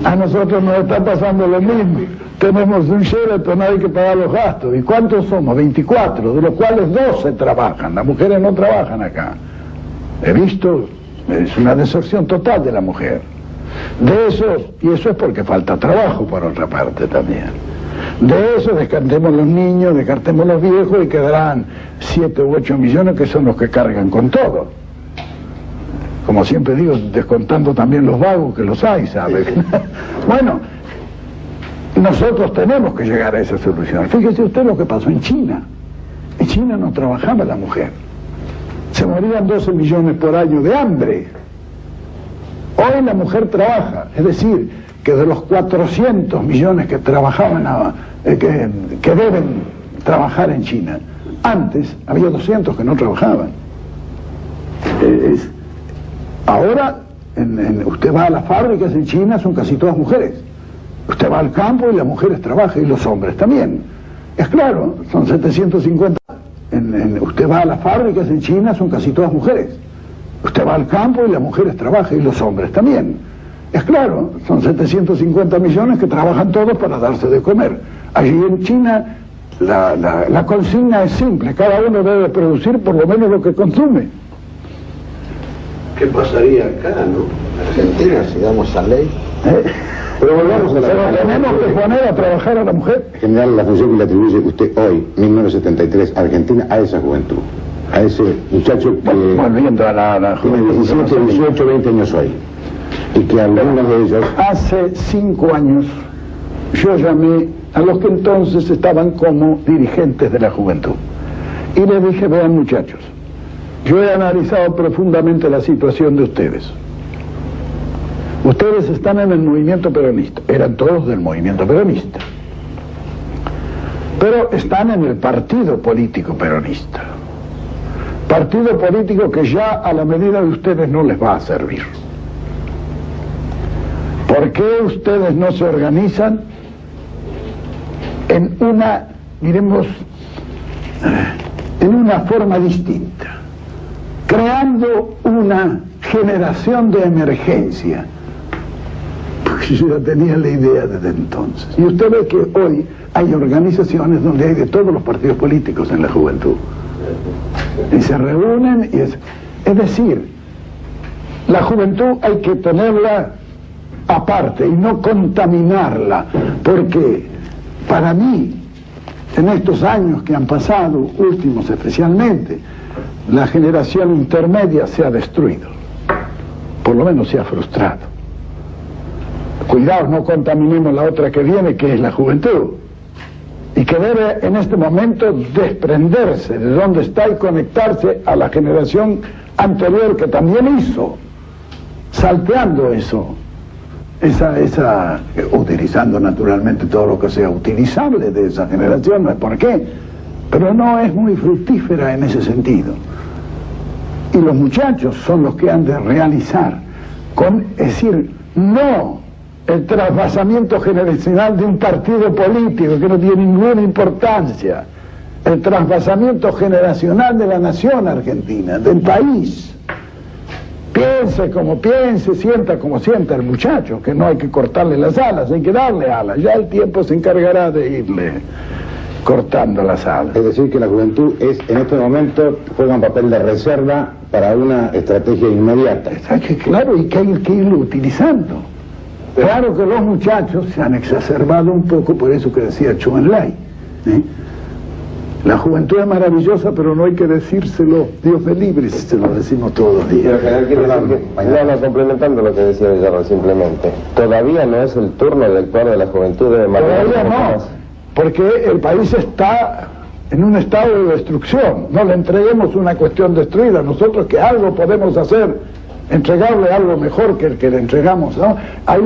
[SPEAKER 3] A nosotros nos está pasando lo mismo. Tenemos un Sheraton, hay que pagar los gastos. ¿Y cuántos somos? 24, de los cuales 12 trabajan. Las mujeres no trabajan acá. He visto, es una deserción total de la mujer. De esos, y eso es porque falta trabajo por otra parte también. De eso descartemos los niños, descartemos los viejos y quedarán 7 u 8 millones que son los que cargan con todo. Como siempre digo, descontando también los vagos que los hay, ¿sabe? Bueno, nosotros tenemos que llegar a esa solución. Fíjese usted lo que pasó en China. En China no trabajaba la mujer. Se morían 12 millones por año de hambre. Hoy la mujer trabaja, es decir, que de los 400 millones que trabajaban, que deben trabajar en China, antes había 200 que no trabajaban. Ahora, usted va a las fábricas en China, son casi todas mujeres. Usted va al campo y las mujeres trabajan, y los hombres también. Es claro, son 750. Usted va a las fábricas en China, son casi todas mujeres. Usted va al campo y las mujeres trabajan, y los hombres también. Es claro, son 750 millones que trabajan todos para darse de comer. Allí en China la consigna es simple, cada uno debe producir por lo menos lo que consume.
[SPEAKER 2] ¿Qué pasaría acá, no? Argentina, si damos esa ley.
[SPEAKER 1] Pero volvamos a la...
[SPEAKER 3] Pero tenemos que poner a trabajar a la mujer.
[SPEAKER 1] En general, la función que le atribuye usted hoy, 1973, a Argentina, a esa juventud, a ese muchacho que
[SPEAKER 3] Volviendo a la
[SPEAKER 1] tiene 17, 18, 20 años hoy, y que algunos de ellos...
[SPEAKER 3] Hace 5 años yo llamé a los que entonces estaban como dirigentes de la juventud y les dije, vean muchachos, yo he analizado profundamente la situación de ustedes. Ustedes están en el movimiento peronista, eran todos del movimiento peronista, pero están en el partido político peronista, partido político que ya a la medida de ustedes no les va a servir. ¿Por qué ustedes no se organizan en una, diremos, en una forma distinta, creando una generación de emergencia? Porque yo ya tenía la idea desde entonces. Y usted ve que hoy hay organizaciones donde hay de todos los partidos políticos en la juventud. Y se reúnen y es decir, la juventud hay que tenerla aparte y no contaminarla, porque para mí, en estos años que han pasado, últimos especialmente, la generación intermedia se ha destruido, por lo menos se ha frustrado. Cuidado, no contaminemos la otra que viene, que es la juventud, y que debe en este momento desprenderse de donde está y conectarse a la generación anterior que también hizo, salteando eso. Utilizando naturalmente todo lo que sea utilizable de esa generación, no es por qué, pero no es muy fructífera en ese sentido. Y los muchachos son los que han de realizar, es decir, no el trasvasamiento generacional de un partido político que no tiene ninguna importancia, el trasvasamiento generacional de la nación argentina, del país. Piense como piense, sienta como sienta el muchacho, que no hay que cortarle las alas, hay que darle alas. Ya el tiempo se encargará de irle cortando las alas.
[SPEAKER 1] Es decir, que la juventud en este momento juega un papel de reserva para una estrategia inmediata.
[SPEAKER 3] Claro, y que hay que irlo utilizando. Claro que los muchachos se han exacerbado un poco, por eso que decía Chou En-lai. La juventud es maravillosa, pero no hay que decírselo, Dios me libre si se lo decimos todos los días.
[SPEAKER 4] No, complementando lo que decía Villarroel simplemente, todavía no es el turno del actuar de la juventud, debe
[SPEAKER 3] Todavía no, porque el país está en un estado de destrucción. No le entreguemos una cuestión destruida, nosotros que algo podemos hacer, entregarle algo mejor que el que le entregamos, ¿no? Hay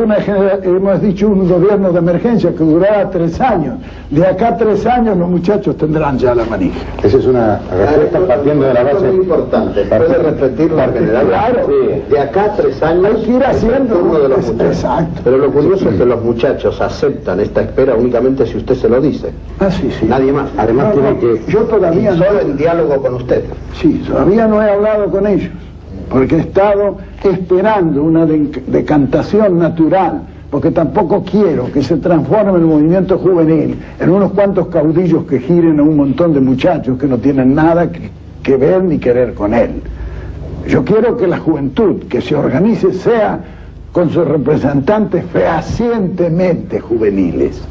[SPEAKER 3] hemos dicho un gobierno de emergencia que durará 3 años. De acá a 3 años los muchachos tendrán ya la manija.
[SPEAKER 1] Esa es una respuesta partiendo de la base.
[SPEAKER 2] Es muy importante. ¿Puede repetirlo, general?
[SPEAKER 3] Claro.
[SPEAKER 2] Sí. De acá a 3 años
[SPEAKER 3] hay que ir haciendo
[SPEAKER 2] uno de los muchachos.
[SPEAKER 3] Exacto.
[SPEAKER 2] Pero lo curioso es que los muchachos aceptan esta espera únicamente si usted se lo dice.
[SPEAKER 3] Ah, sí, sí.
[SPEAKER 2] Nadie más.
[SPEAKER 1] Además tiene que...
[SPEAKER 3] Yo todavía
[SPEAKER 2] solo en diálogo con usted.
[SPEAKER 3] Sí, todavía no he hablado con ellos, porque he estado esperando una decantación natural, porque tampoco quiero que se transforme el movimiento juvenil en unos cuantos caudillos que giren a un montón de muchachos que no tienen nada que ver ni querer con él. Yo quiero que la juventud que se organice sea con sus representantes fehacientemente juveniles,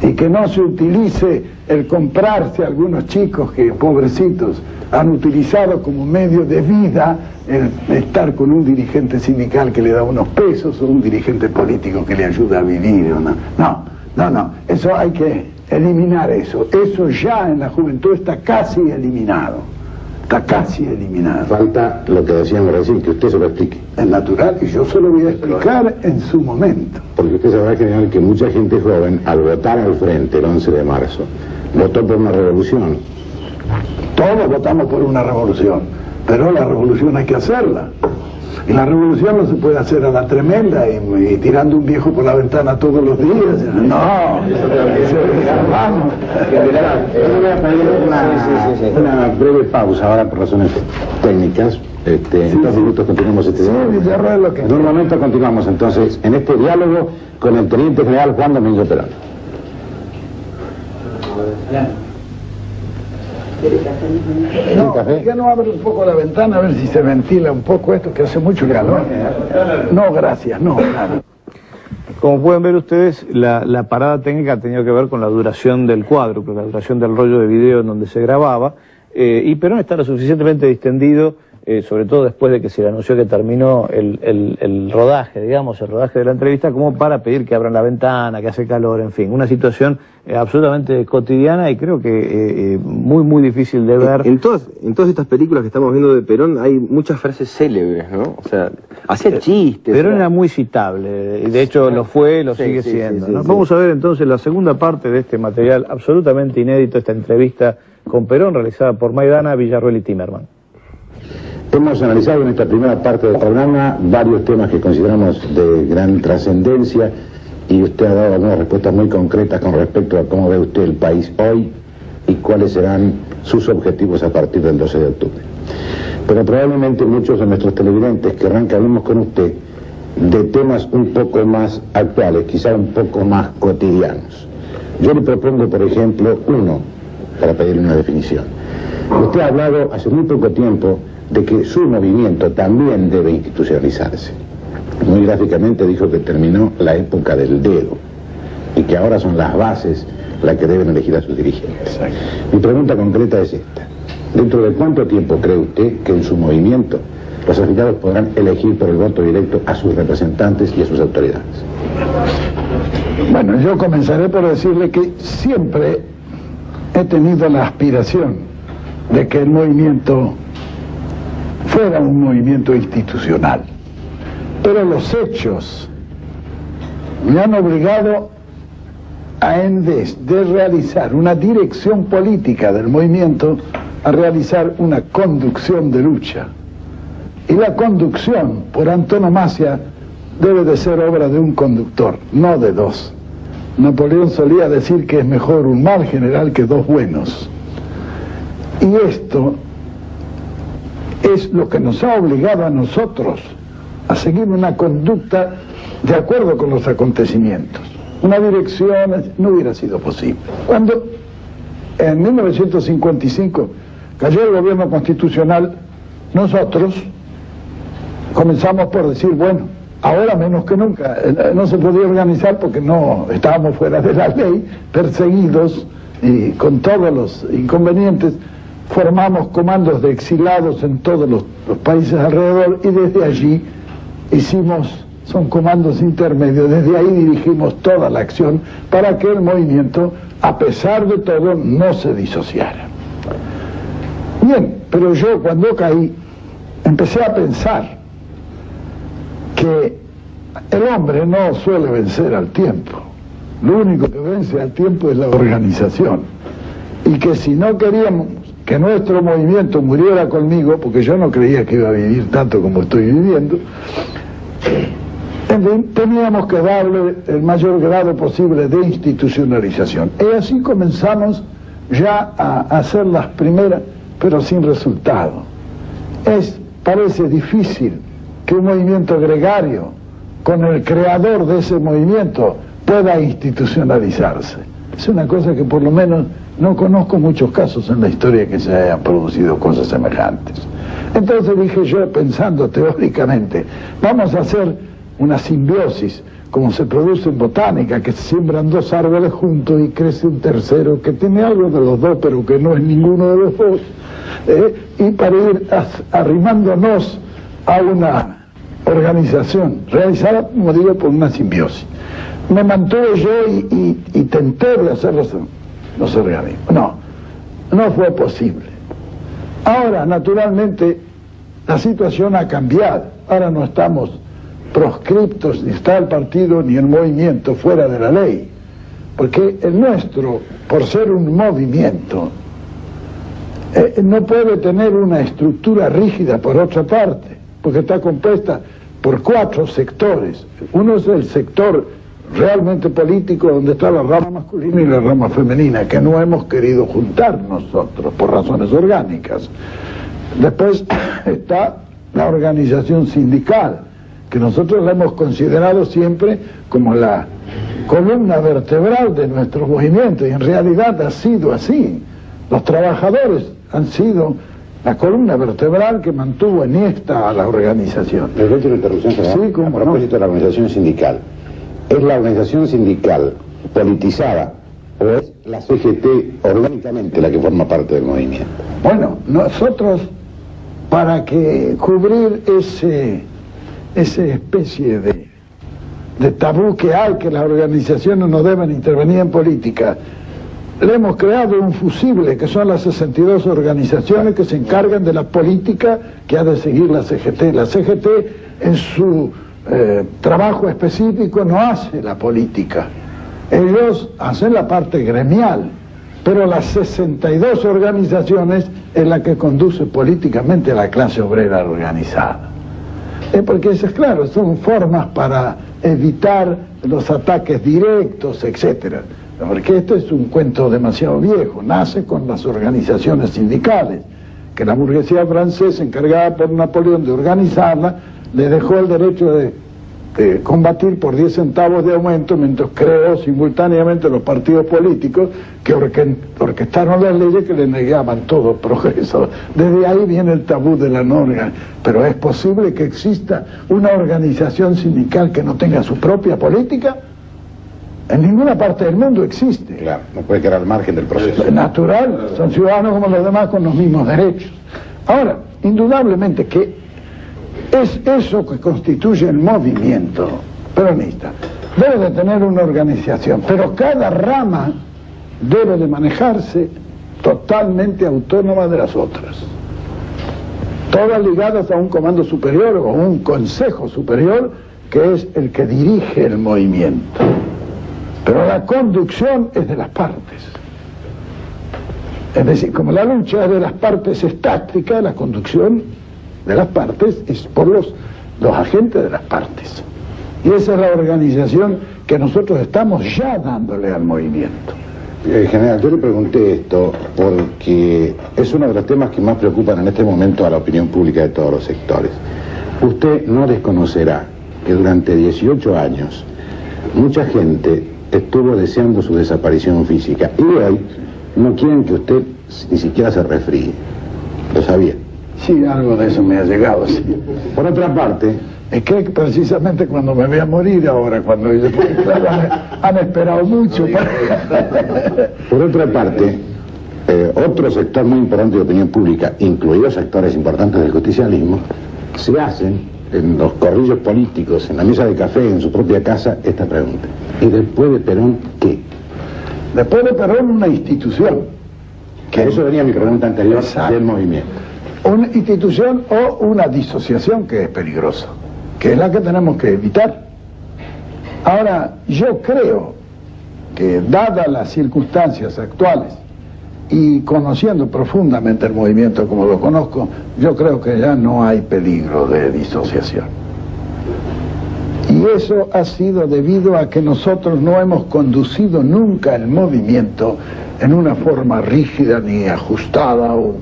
[SPEAKER 3] y que no se utilice el comprarse a algunos chicos que, pobrecitos, han utilizado como medio de vida el estar con un dirigente sindical que le da unos pesos o un dirigente político que le ayuda a vivir. No, eso hay que eliminar eso. Eso ya en la juventud está casi eliminado. Está casi eliminado.
[SPEAKER 1] Falta lo que decíamos recién, que usted se lo explique.
[SPEAKER 3] Es natural y yo se lo voy a explicar en su momento.
[SPEAKER 1] Porque usted sabrá, general, que mucha gente joven, al votar al frente el 11 de marzo, votó por una revolución.
[SPEAKER 3] Todos votamos por una revolución, pero la revolución hay que hacerla. Y la revolución no se puede hacer a la tremenda y tirando un viejo por la ventana todos los días. No, vamos.
[SPEAKER 1] Voy a pedir una breve pausa ahora por razones técnicas. En 2 minutos continuamos este diálogo. En un momento continuamos entonces en este diálogo con el teniente general Juan Domingo Perón.
[SPEAKER 3] No, ¿por qué no abre un poco la ventana a ver si se ventila un poco esto, que hace mucho calor? No, gracias, no.
[SPEAKER 5] Como pueden ver ustedes, la parada técnica ha tenido que ver con la duración del cuádruple, la duración del rollo de video en donde se grababa, y Perón está lo suficientemente distendido, sobre todo después de que se le anunció que terminó el rodaje, digamos, el rodaje de la entrevista, como para pedir que abran la ventana, que hace calor, en fin, una situación absolutamente cotidiana y creo que muy difícil de ver.
[SPEAKER 6] En todas estas películas que estamos viendo de Perón hay muchas frases célebres, ¿no? O sea, hacía chistes.
[SPEAKER 5] Perón era muy citable, y de hecho lo fue, lo sigue siendo, ¿no? Vamos a ver entonces la segunda parte de este material absolutamente inédito, esta entrevista con Perón realizada por Maidana, Villarruel y Timerman.
[SPEAKER 1] Hemos analizado en esta primera parte del programa varios temas que consideramos de gran trascendencia y usted ha dado algunas respuestas muy concretas con respecto a cómo ve usted el país hoy y cuáles serán sus objetivos a partir del 12 de octubre. Pero probablemente muchos de nuestros televidentes querrán que hablemos con usted de temas un poco más actuales, quizá un poco más cotidianos. Yo le propongo, por ejemplo, uno, para pedirle una definición. Usted ha hablado hace muy poco tiempo de que su movimiento también debe institucionalizarse. Muy gráficamente dijo que terminó la época del dedo y que ahora son las bases las que deben elegir a sus dirigentes. Exacto. Mi pregunta concreta es esta. ¿Dentro de cuánto tiempo cree usted que en su movimiento los afiliados podrán elegir por el voto directo a sus representantes y a sus autoridades?
[SPEAKER 3] Bueno, yo comenzaré por decirle que siempre he tenido la aspiración de que el movimiento fuera un movimiento institucional. Pero los hechos me han obligado a, en vez de realizar una dirección política del movimiento, a realizar una conducción de lucha. Y la conducción, por antonomasia, debe de ser obra de un conductor, no de dos. Napoleón solía decir que es mejor un mal general que 2 buenos. Y esto es lo que nos ha obligado a nosotros a seguir una conducta de acuerdo con los acontecimientos. Una dirección no hubiera sido posible. Cuando en 1955 cayó el gobierno constitucional, nosotros comenzamos por decir, bueno, ahora menos que nunca, no se podía organizar porque no estábamos fuera de la ley, perseguidos y con todos los inconvenientes. Formamos comandos de exilados en todos los países alrededor y desde allí hicimos son comandos intermedios. Desde ahí dirigimos toda la acción para que el movimiento, a pesar de todo, no se disociara. Bien, pero yo cuando caí empecé a pensar que el hombre no suele vencer al tiempo. Lo único que vence al tiempo es la organización. Y que si no queríamos que nuestro movimiento muriera conmigo, porque yo no creía que iba a vivir tanto como estoy viviendo, en fin, teníamos que darle el mayor grado posible de institucionalización. Y así comenzamos ya a hacer las primeras, pero sin resultado. Parece difícil que un movimiento gregario, con el creador de ese movimiento, pueda institucionalizarse. Es una cosa que por lo menos no conozco muchos casos en la historia que se hayan producido cosas semejantes. Entonces dije yo, pensando teóricamente, vamos a hacer una simbiosis, como se produce en botánica, que se siembran dos árboles juntos y crece un tercero que tiene algo de los dos, pero que no es ninguno de los dos, y para ir arrimándonos a una organización realizada, como digo, por una simbiosis. Me mantuve yo y tenté de hacer los organismos. No fue posible. Ahora, naturalmente, la situación ha cambiado. Ahora no estamos proscriptos, ni está el partido ni el movimiento fuera de la ley. Porque el nuestro, por ser un movimiento, no puede tener una estructura rígida por otra parte, porque está compuesta por 4 sectores. Uno es el sector realmente político, donde está la rama masculina y la rama femenina, que no hemos querido juntar nosotros por razones orgánicas. Después está la organización sindical, que nosotros la hemos considerado siempre como la columna vertebral de nuestro movimiento, y en realidad ha sido así. Los trabajadores han sido la columna vertebral que mantuvo enhiesta a la organización.
[SPEAKER 1] Le doy una interrupción,
[SPEAKER 3] sí,
[SPEAKER 1] a propósito de la organización sindical. ¿Es la organización sindical politizada o es la CGT orgánicamente la que forma parte del movimiento?
[SPEAKER 3] Bueno, nosotros, para que cubrir esa especie de tabú que hay, que las organizaciones no deben intervenir en política, le hemos creado un fusible, que son las 62 organizaciones que se encargan de la política que ha de seguir la CGT. La CGT en su trabajo específico no hace la política. Ellos hacen la parte gremial, pero las 62 organizaciones es la que conduce políticamente a la clase obrera organizada. Porque eso es claro, son formas para evitar los ataques directos, etcétera. Porque esto es un cuento demasiado viejo, nace con las organizaciones sindicales, que la burguesía francesa, encargada por Napoleón de organizarla, le dejó el derecho de combatir por 10 centavos de aumento, mientras creó simultáneamente los partidos políticos que orquestaron las leyes que le negaban todo progreso. Desde ahí viene el tabú de la norma. Pero ¿es posible que exista una organización sindical que no tenga su propia política? En ninguna parte del mundo existe.
[SPEAKER 1] Claro, no puede quedar al margen del proceso.
[SPEAKER 3] Es natural, son ciudadanos como los demás con los mismos derechos. Ahora, indudablemente que es eso que constituye el movimiento peronista. Debe de tener una organización, pero cada rama debe de manejarse totalmente autónoma de las otras. Todas ligadas a un comando superior o un consejo superior, que es el que dirige el movimiento. Pero la conducción es de las partes. Es decir, como la lucha de las partes es táctica, la conducción de las partes es por los agentes de las partes. Y esa es la organización que nosotros estamos ya dándole al movimiento.
[SPEAKER 1] General, yo le pregunté esto porque es uno de los temas que más preocupan en este momento a la opinión pública de todos los sectores. Usted no desconocerá que durante 18 años mucha gente estuvo deseando su desaparición física y hoy no quieren que usted ni siquiera se resfríe. ¿Lo sabía?
[SPEAKER 3] Sí, algo de eso me ha llegado, sí.
[SPEAKER 1] Por otra parte,
[SPEAKER 3] es que precisamente cuando me voy a morir ahora, cuando ellos, claro, han esperado mucho.
[SPEAKER 1] Por otra parte, otro sector muy importante de opinión pública, incluidos sectores importantes del justicialismo, se hacen en los corrillos políticos, en la mesa de café, en su propia casa, esta pregunta. ¿Y después de Perón qué?
[SPEAKER 3] Después de Perón, una institución.
[SPEAKER 1] Que a eso venía mi pregunta anterior. Exacto. Del movimiento.
[SPEAKER 3] Una institución o una disociación que es peligrosa, que es la que tenemos que evitar. Ahora, yo creo que dadas las circunstancias actuales y conociendo profundamente el movimiento como lo conozco, yo creo que ya no hay peligro de disociación. Y eso ha sido debido a que nosotros no hemos conducido nunca el movimiento en una forma rígida ni ajustada. No.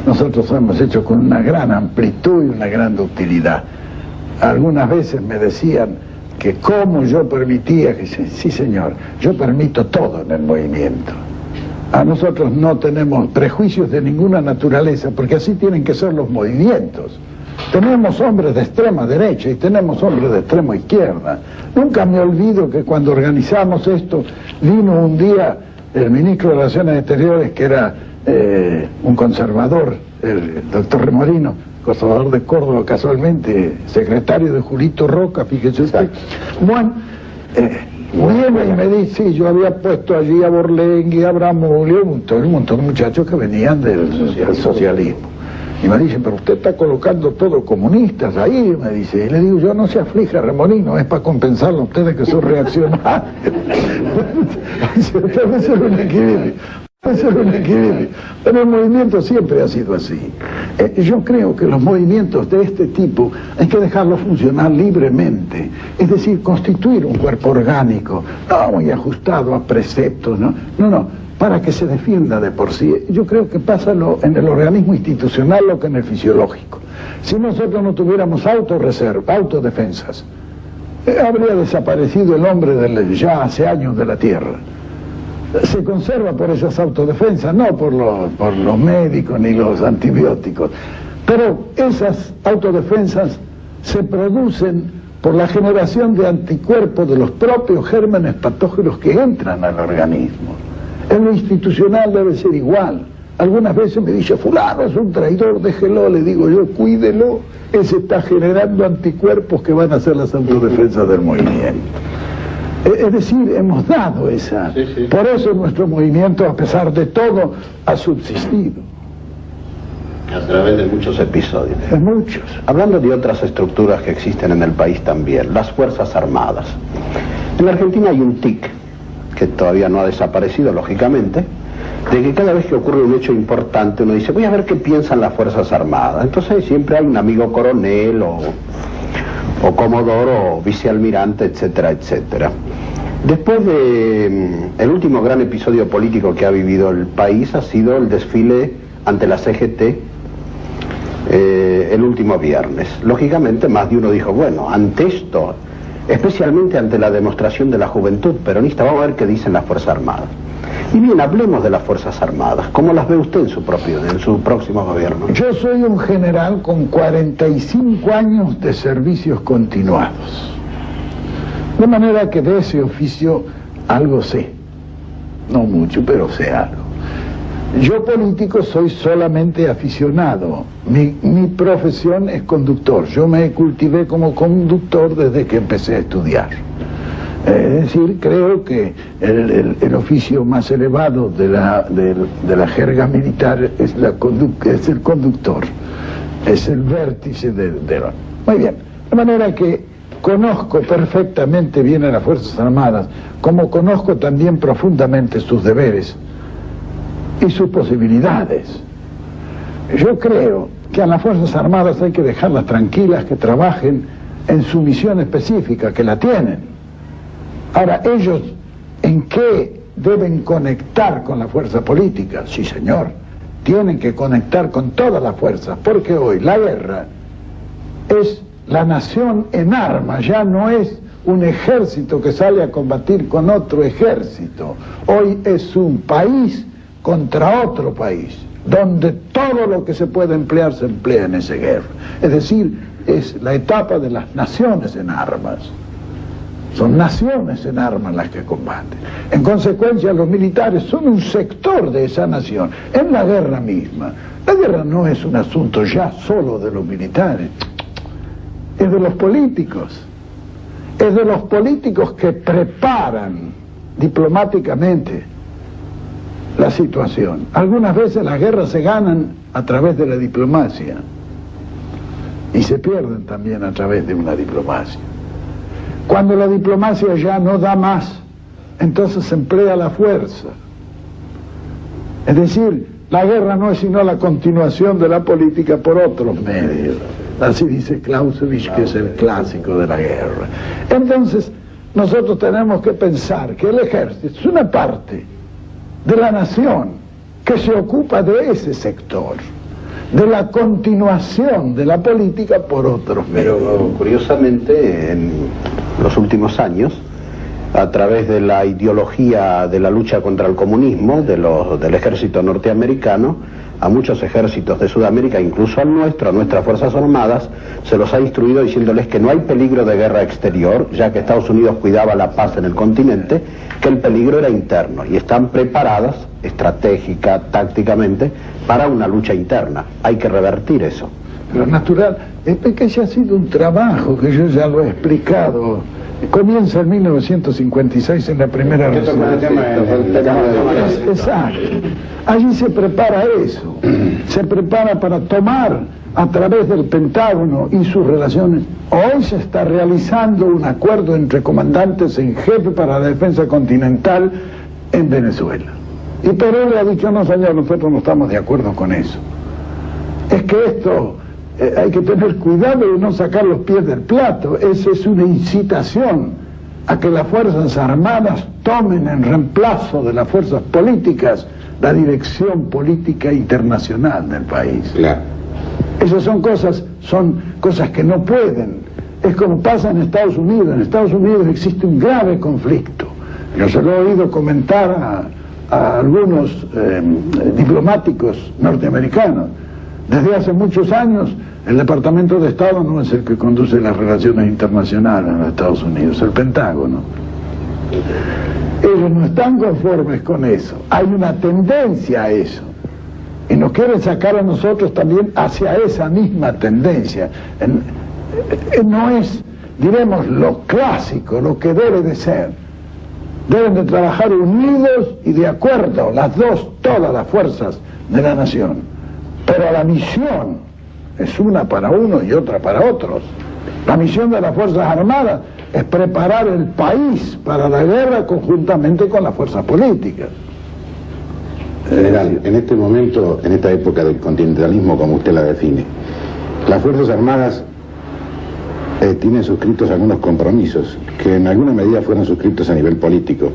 [SPEAKER 3] Nosotros lo hemos hecho con una gran amplitud y una gran ductilidad. Algunas veces me decían que cómo yo permitía, que sí señor, yo permito todo en el movimiento. A nosotros no tenemos prejuicios de ninguna naturaleza, porque así tienen que ser los movimientos. Tenemos hombres de extrema derecha y tenemos hombres de extrema izquierda. Nunca me olvido que cuando organizamos esto, vino un día el ministro de Relaciones Exteriores, que era un conservador, el doctor Remolino, conservador de Córdoba, casualmente, secretario de Julito Roca, fíjese usted. Bueno, viene y me dice, sí, yo había puesto allí a Borlengui, a Bramulio, un montón de muchachos que venían del socialismo. Y me dice, pero usted está colocando todos comunistas ahí, me dice. Y le digo, yo no se aflija, Remolino, es para compensarlo a ustedes que son reaccionarios. Debe ser un equilibrio. Pero el movimiento siempre ha sido así. Yo creo que los movimientos de este tipo hay que dejarlos funcionar libremente, es decir, constituir un cuerpo orgánico, no muy ajustado a preceptos, no, para que se defienda de por sí. Yo creo que pasa en el organismo institucional lo que en el fisiológico. Si nosotros no tuviéramos autodefensas, habría desaparecido el hombre ya hace años de la Tierra. Se conserva por esas autodefensas, no por los médicos ni los antibióticos, pero esas autodefensas se producen por la generación de anticuerpos de los propios gérmenes patógenos que entran al organismo. En lo institucional debe ser igual. Algunas veces me dice, fulano es un traidor, déjelo, le digo yo, cuídelo, ese está generando anticuerpos que van a ser las autodefensas del movimiento. Es decir, hemos dado esa. Sí. Por eso nuestro movimiento, a pesar de todo, ha subsistido.
[SPEAKER 2] A través de muchos episodios.
[SPEAKER 3] De muchos.
[SPEAKER 2] Hablando de otras estructuras que existen en el país también, las Fuerzas Armadas. En la Argentina hay un tic, que todavía no ha desaparecido, lógicamente, de que cada vez que ocurre un hecho importante uno dice, voy a ver qué piensan las Fuerzas Armadas. Entonces siempre hay un amigo coronel o comodoro o vicealmirante, etcétera, etcétera. Después el último gran episodio político que ha vivido el país ha sido el desfile ante la CGT el último viernes. Lógicamente más de uno dijo, bueno, ante esto, especialmente ante la demostración de la juventud peronista, vamos a ver qué dicen las Fuerzas Armadas. Y bien, hablemos de las Fuerzas Armadas. ¿Cómo las ve usted en su próximo gobierno?
[SPEAKER 3] Yo soy un general con 45 años de servicios continuados. De manera que de ese oficio algo sé. No mucho, pero sé algo. Yo político soy solamente aficionado. Mi profesión es conductor. Yo me cultivé como conductor desde que empecé a estudiar. Es decir, creo que el oficio más elevado de la jerga militar es el conductor, es el vértice Muy bien, de manera que conozco perfectamente bien a las Fuerzas Armadas, como conozco también profundamente sus deberes y sus posibilidades. Yo creo que a las Fuerzas Armadas hay que dejarlas tranquilas, que trabajen en su misión específica, que la tienen. Ahora, ellos, ¿en qué deben conectar con la fuerza política? Sí, señor, tienen que conectar con todas las fuerzas, porque hoy la guerra es la nación en armas, ya no es un ejército que sale a combatir con otro ejército. Hoy es un país contra otro país, donde todo lo que se puede emplear se emplea en esa guerra. Es decir, es la etapa de las naciones en armas. Son naciones en armas las que combaten. En consecuencia, los militares son un sector de esa nación. En la guerra misma, la guerra no es un asunto ya solo de los militares. es de los políticos. Es de los políticos que preparan diplomáticamente la situación. Algunas veces las guerras se ganan a través de la diplomacia y se pierden también a través de una diplomacia. Cuando la diplomacia ya no da más, entonces se emplea la fuerza. Es decir, la guerra no es sino la continuación de la política por otros medios. Así dice Clausewitz, que es el clásico de la guerra. Entonces, nosotros tenemos que pensar que el ejército es una parte de la nación que se ocupa de ese sector, de la continuación de la política por otros medios.
[SPEAKER 2] Pero curiosamente, en los últimos años, a través de la ideología de la lucha contra el comunismo, del ejército norteamericano, a muchos ejércitos de Sudamérica, incluso al nuestro, a nuestras Fuerzas Armadas, se los ha instruido diciéndoles que no hay peligro de guerra exterior, ya que Estados Unidos cuidaba la paz en el continente, que el peligro era interno, y están preparadas, estratégica, tácticamente, para una lucha interna. Hay que revertir eso.
[SPEAKER 3] Lo natural es que ese ha sido un trabajo que yo ya lo he explicado. Comienza en 1956 en la primera resolución. Exacto. Allí se prepara eso. Se prepara para tomar a través del Pentágono y sus relaciones. Hoy se está realizando un acuerdo entre comandantes en jefe para la defensa continental en Venezuela. Y Perón le ha dicho, no señor, nosotros no estamos de acuerdo con eso. Es que esto... hay que tener cuidado de no sacar los pies del plato. Eso es una incitación a que las Fuerzas Armadas tomen en reemplazo de las fuerzas políticas la dirección política internacional del país.
[SPEAKER 1] Claro.
[SPEAKER 3] Esas son cosas que no pueden. Es como pasa en Estados Unidos. En Estados Unidos existe un grave conflicto. Yo se lo he oído comentar a algunos diplomáticos norteamericanos. Desde hace muchos años, el Departamento de Estado no es el que conduce las relaciones internacionales en los Estados Unidos, es el Pentágono. Ellos no están conformes con eso. Hay una tendencia a eso. Y nos quieren sacar a nosotros también hacia esa misma tendencia. No es, diremos, lo clásico, lo que debe de ser. Deben de trabajar unidos y de acuerdo, las dos, todas las fuerzas de la nación. Pero la misión es una para unos y otra para otros. La misión de las Fuerzas Armadas es preparar el país para la guerra conjuntamente con las fuerzas políticas.
[SPEAKER 1] General, en este momento, en esta época del continentalismo, como usted la define, las Fuerzas Armadas tienen suscritos algunos compromisos que en alguna medida fueron suscritos a nivel político.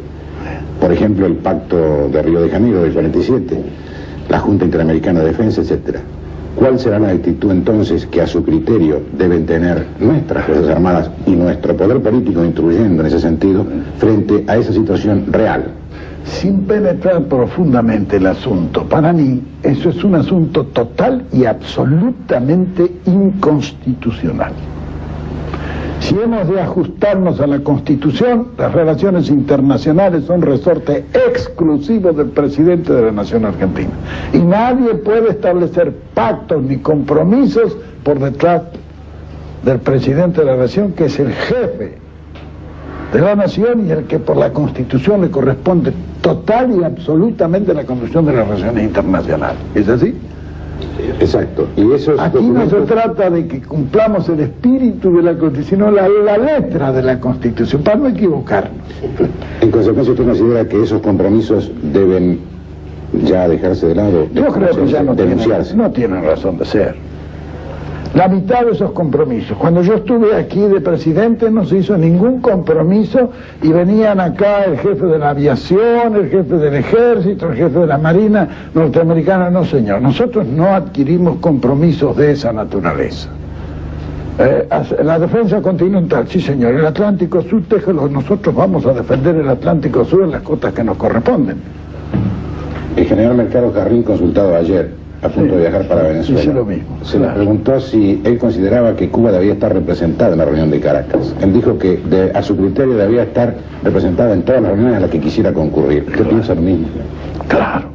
[SPEAKER 1] Por ejemplo, el Pacto de Río de Janeiro del 47, la Junta Interamericana de Defensa, etcétera. ¿Cuál será la actitud entonces que a su criterio deben tener nuestras Fuerzas Armadas y nuestro poder político, instruyendo en ese sentido, frente a esa situación real?
[SPEAKER 3] Sin penetrar profundamente el asunto, para mí eso es un asunto total y absolutamente inconstitucional. Si hemos de ajustarnos a la Constitución, las relaciones internacionales son resorte exclusivo del presidente de la Nación Argentina. Y nadie puede establecer pactos ni compromisos por detrás del presidente de la Nación, que es el jefe de la Nación y el que por la Constitución le corresponde total y absolutamente la conducción de las relaciones internacionales. ¿Es así?
[SPEAKER 1] Exacto. Y esos
[SPEAKER 3] aquí documentos... no se trata de que cumplamos el espíritu de la Constitución, sino la letra de la Constitución, para no equivocarnos.
[SPEAKER 1] En consecuencia, ¿usted considera que esos compromisos deben ya dejarse de lado?
[SPEAKER 3] Yo creo que ya no tienen razón de ser. La mitad de esos compromisos. Cuando yo estuve aquí de presidente no se hizo ningún compromiso y venían acá el jefe de la aviación, el jefe del ejército, el jefe de la marina norteamericana. No, señor, nosotros no adquirimos compromisos de esa naturaleza. La defensa continental, sí señor, el Atlántico Sur, nosotros vamos a defender el Atlántico Sur en las costas que nos corresponden.
[SPEAKER 1] El general Mercado Carrín, consultado ayer, a punto de viajar para Venezuela,
[SPEAKER 3] dice lo mismo.
[SPEAKER 1] Se le preguntó si él consideraba que Cuba debía estar representada en la reunión de Caracas. Él dijo que a su criterio debía estar representada en todas las reuniones a las que quisiera concurrir. ¿Usted piensa lo mismo?
[SPEAKER 3] Claro.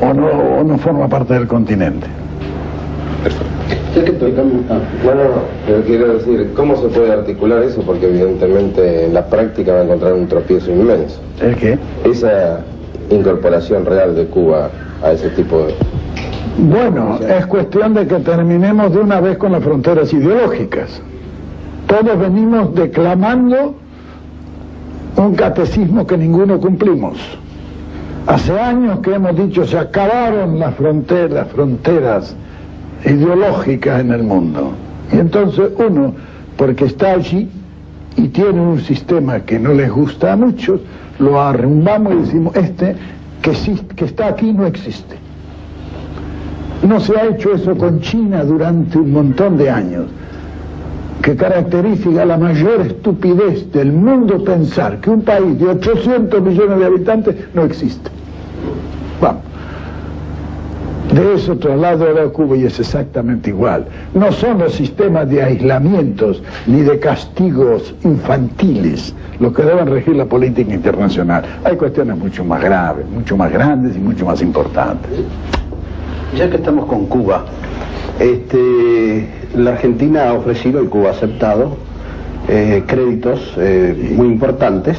[SPEAKER 3] O no forma parte del continente.
[SPEAKER 1] Perfecto.
[SPEAKER 2] Ya que tocamos...
[SPEAKER 4] pero quiero decir, ¿cómo se puede articular eso? Porque evidentemente en la práctica va a encontrar un tropiezo inmenso.
[SPEAKER 3] ¿El qué?
[SPEAKER 4] Esa incorporación real de Cuba a ese tipo de...
[SPEAKER 3] Bueno, es cuestión de que terminemos de una vez con las fronteras ideológicas. Todos venimos declamando un catecismo que ninguno cumplimos. Hace años que hemos dicho se acabaron las fronteras ideológicas en el mundo. Y entonces uno, porque está allí y tiene un sistema que no les gusta a muchos, lo arrumbamos y decimos, que está aquí no existe. No se ha hecho eso con China durante un montón de años, que caracteriza la mayor estupidez del mundo pensar que un país de 800 millones de habitantes no existe. Vamos. De eso traslado a Cuba y es exactamente igual. No son los sistemas de aislamientos ni de castigos infantiles los que deben regir la política internacional. Hay cuestiones mucho más graves, mucho más grandes y mucho más importantes.
[SPEAKER 2] Ya que estamos con Cuba, la Argentina ha ofrecido y Cuba ha aceptado créditos muy importantes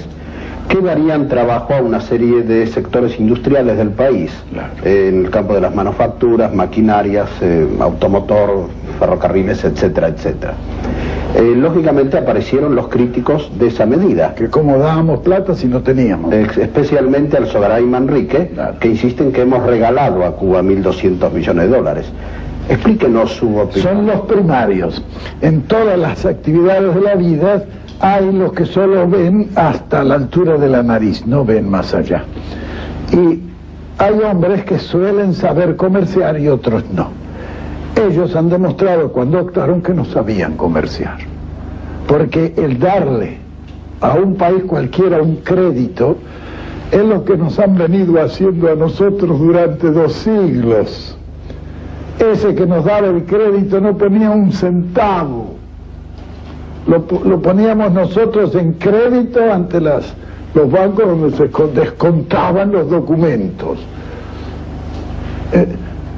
[SPEAKER 2] que darían trabajo a una serie de sectores industriales del país, claro, en el campo de las manufacturas, maquinarias, automotor, ferrocarriles, etcétera, etcétera. Lógicamente aparecieron los críticos de esa medida.
[SPEAKER 3] Que cómo dábamos plata si no teníamos.
[SPEAKER 2] Especialmente al Sogaray Manrique, claro, que insisten que hemos regalado a Cuba 1.200 millones de dólares. Explíquenos su opinión.
[SPEAKER 3] Son los primarios. En todas las actividades de la vida hay los que solo ven hasta la altura de la nariz, no ven más allá. Y hay hombres que suelen saber comerciar y otros no. Ellos han demostrado cuando actuaron que no sabían comerciar. Porque el darle a un país cualquiera un crédito es lo que nos han venido haciendo a nosotros durante 2 siglos. Ese que nos daba el crédito no ponía un centavo. Lo poníamos nosotros en crédito ante los bancos donde se descontaban los documentos.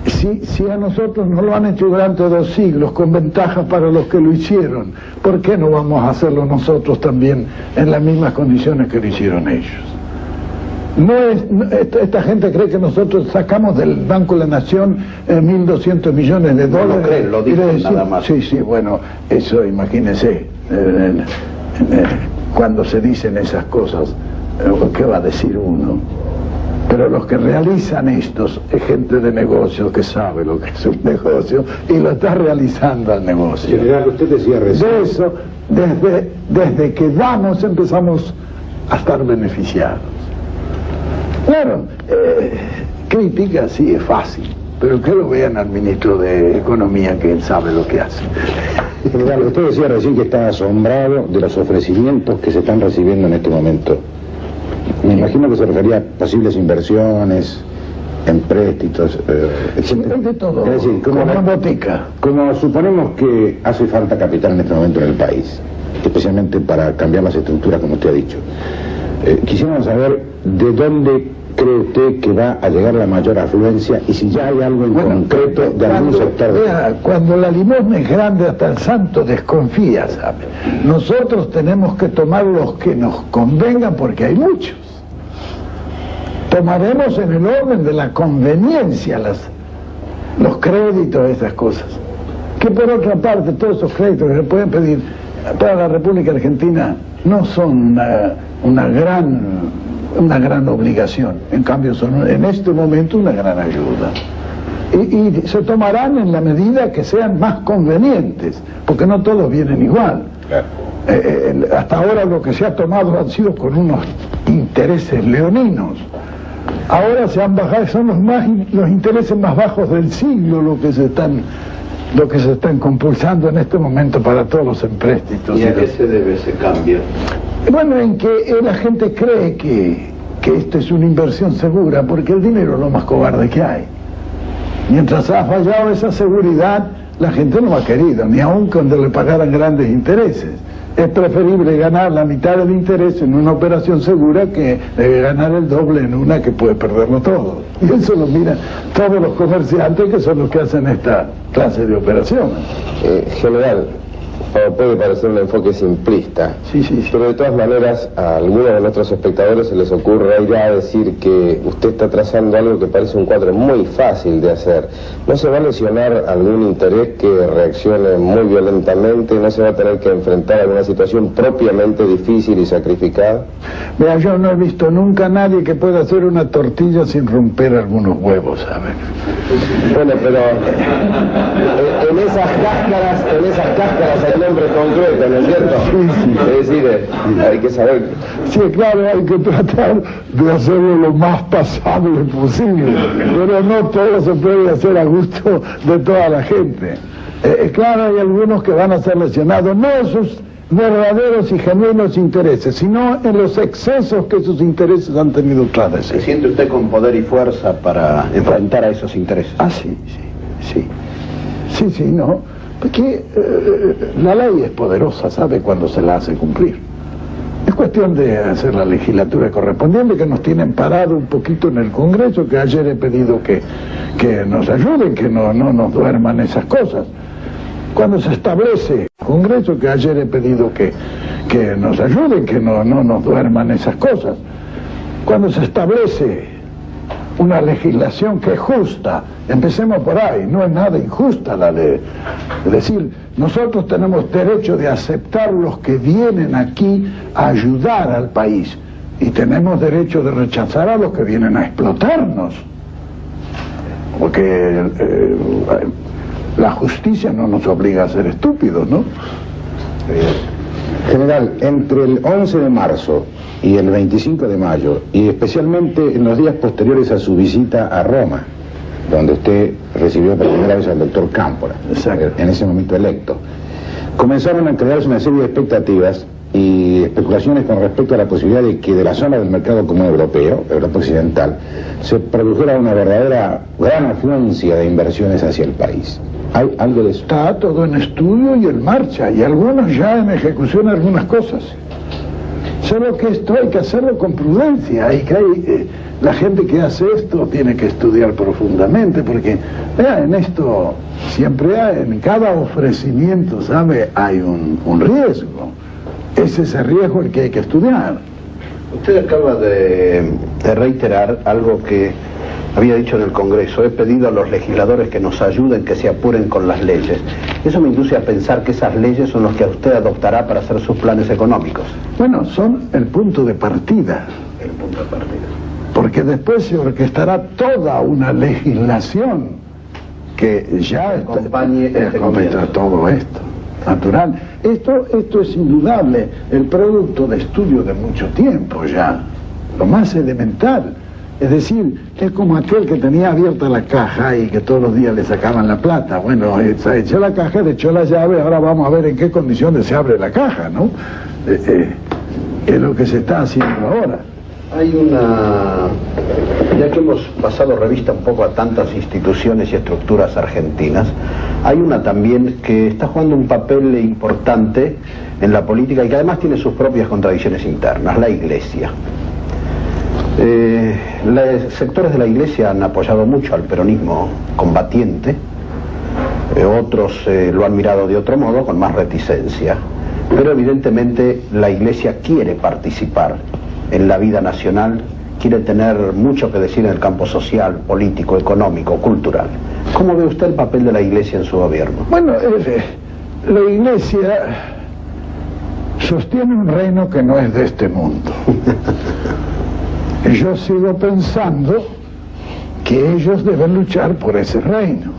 [SPEAKER 3] Si a nosotros nos lo han hecho durante 2 siglos con ventaja para los que lo hicieron, ¿por qué no vamos a hacerlo nosotros también en las mismas condiciones que lo hicieron ellos? Esta gente cree que nosotros sacamos del Banco de la Nación 1.200 millones de dólares.
[SPEAKER 2] No lo creen, lo dicen nada más.
[SPEAKER 3] Sí, bueno, eso imagínense, cuando se dicen esas cosas, ¿qué va a decir uno? Pero los que realizan estos es gente de negocios que sabe lo que es un negocio y lo está realizando al negocio.
[SPEAKER 1] General, usted decía recién.
[SPEAKER 3] De eso, desde que damos empezamos a estar beneficiados. Claro, crítica sí es fácil, pero que lo vean al ministro de Economía, que él sabe lo que hace.
[SPEAKER 1] General, usted decía recién que está asombrado de los ofrecimientos que se están recibiendo en este momento. Me imagino que se refería a posibles inversiones, empréstitos, etc.
[SPEAKER 3] De todo,
[SPEAKER 1] es decir,
[SPEAKER 3] como en botica.
[SPEAKER 1] Como suponemos que hace falta capital en este momento en el país, especialmente para cambiar las estructuras, como usted ha dicho, quisiéramos saber de dónde cree usted que va a llegar la mayor afluencia y si ya hay algo en concreto de algún sector.
[SPEAKER 3] Cuando la limosna es grande hasta el santo desconfía, ¿sabe? Nosotros tenemos que tomar los que nos convengan porque hay muchos. Tomaremos en el orden de la conveniencia los créditos, esas cosas. Que por otra parte todos esos créditos que se pueden pedir para la República Argentina no son una gran obligación, en cambio son en este momento una gran ayuda. Y se tomarán en la medida que sean más convenientes, porque no todos vienen igual. Claro. Hasta ahora lo que se ha tomado han sido con unos intereses leoninos. Ahora se han bajado, son los intereses más bajos del siglo lo que se están compulsando en este momento para todos los empréstitos.
[SPEAKER 2] ¿Y a qué se debe ese cambio?
[SPEAKER 3] Bueno, en que la gente cree que esto es una inversión segura, porque el dinero es lo más cobarde que hay. Mientras ha fallado esa seguridad, la gente no ha querido, ni aun cuando le pagaran grandes intereses. Es preferible ganar la mitad del interés en una operación segura que ganar el doble en una que puede perderlo todo. Y eso lo miran todos los comerciantes, que son los que hacen esta clase de operaciones.
[SPEAKER 4] General, puede parecer un enfoque simplista,
[SPEAKER 3] Sí.
[SPEAKER 4] pero de todas maneras a algunos de nuestros espectadores se les ocurre ir a decir que usted está trazando algo que parece un cuadro muy fácil de hacer. ¿No se va a lesionar algún interés que reaccione muy violentamente? ¿No se va a tener que enfrentar a alguna situación propiamente difícil y sacrificada?
[SPEAKER 3] Mira, yo no he visto nunca a nadie que pueda hacer una tortilla sin romper algunos huevos, ¿sabes?
[SPEAKER 4] Bueno, pero en esas cáscaras hay nombres concretos, ¿no es cierto?
[SPEAKER 3] Sí.
[SPEAKER 4] Es decir, hay que saber.
[SPEAKER 3] Sí, claro, hay que tratar de hacerlo lo más pasable posible, pero no todo se puede hacer a gusto de toda la gente. Claro, hay algunos que van a ser lesionados, no en sus verdaderos y genuinos intereses, sino en los excesos que sus intereses han tenido tras de
[SPEAKER 2] ¿Se
[SPEAKER 3] sí.
[SPEAKER 2] siente usted con poder y fuerza para enfrentar a esos intereses?
[SPEAKER 3] Ah, sí, no, porque la ley es poderosa, sabe cuándo se la hace cumplir. Es cuestión de hacer la legislatura correspondiente, que nos tienen parado un poquito en el Congreso, que ayer he pedido que nos ayuden, que no nos duerman esas cosas. Cuando se establece el Congreso, que ayer he pedido que nos ayuden, que no nos duerman esas cosas. Cuando se establece una legislación que es justa, empecemos por ahí, no es nada injusta la ley. Es decir, nosotros tenemos derecho de aceptar los que vienen aquí a ayudar al país y tenemos derecho de rechazar a los que vienen a explotarnos. Porque la justicia no nos obliga a ser estúpidos, ¿no?
[SPEAKER 1] General, entre el 11 de marzo y el 25 de mayo, y especialmente en los días posteriores a su visita a Roma, donde usted recibió por primera vez al doctor Cámpora, en ese momento electo, comenzaron a crearse una serie de expectativas y especulaciones con respecto a la posibilidad de que de la zona del mercado común europeo, Europa Occidental, se produjera una verdadera gran afluencia de inversiones hacia el país. ¿Hay algo de eso?
[SPEAKER 3] Está todo en estudio y en marcha, y algunos ya en ejecución algunas cosas. Solo que esto hay que hacerlo con prudencia, la gente que hace esto tiene que estudiar profundamente, porque en esto siempre hay, en cada ofrecimiento, ¿sabe? Hay un riesgo. Es ese riesgo el que hay que estudiar.
[SPEAKER 2] Usted acaba de reiterar algo que había dicho en el Congreso. He pedido a los legisladores que nos ayuden, que se apuren con las leyes. Eso me induce a pensar que esas leyes son las que usted adoptará para hacer sus planes económicos.
[SPEAKER 3] Bueno, son el punto de partida.
[SPEAKER 2] El punto de partida.
[SPEAKER 3] Porque después se orquestará toda una legislación que ya
[SPEAKER 2] acompañe
[SPEAKER 3] todo esto. Natural. Esto es indudable, el producto de estudio de mucho tiempo ya, lo más elemental. Es decir, es como aquel que tenía abierta la caja y que todos los días le sacaban la plata. Bueno, se echó la caja, le echó la llave, ahora vamos a ver en qué condiciones se abre la caja, ¿no? Es lo que se está haciendo ahora.
[SPEAKER 2] Hay ya que hemos pasado revista un poco a tantas instituciones y estructuras argentinas, hay una también que está jugando un papel importante en la política y que además tiene sus propias contradicciones internas, la Iglesia. Sectores de la Iglesia han apoyado mucho al peronismo combatiente, otros lo han mirado de otro modo, con más reticencia, pero evidentemente la Iglesia quiere participar en la vida nacional, quiere tener mucho que decir en el campo social, político, económico, cultural. ¿Cómo ve usted el papel de la Iglesia en su gobierno?
[SPEAKER 3] Bueno, la Iglesia sostiene un reino que no es de este mundo. Y yo sigo pensando que ellos deben luchar por ese reino.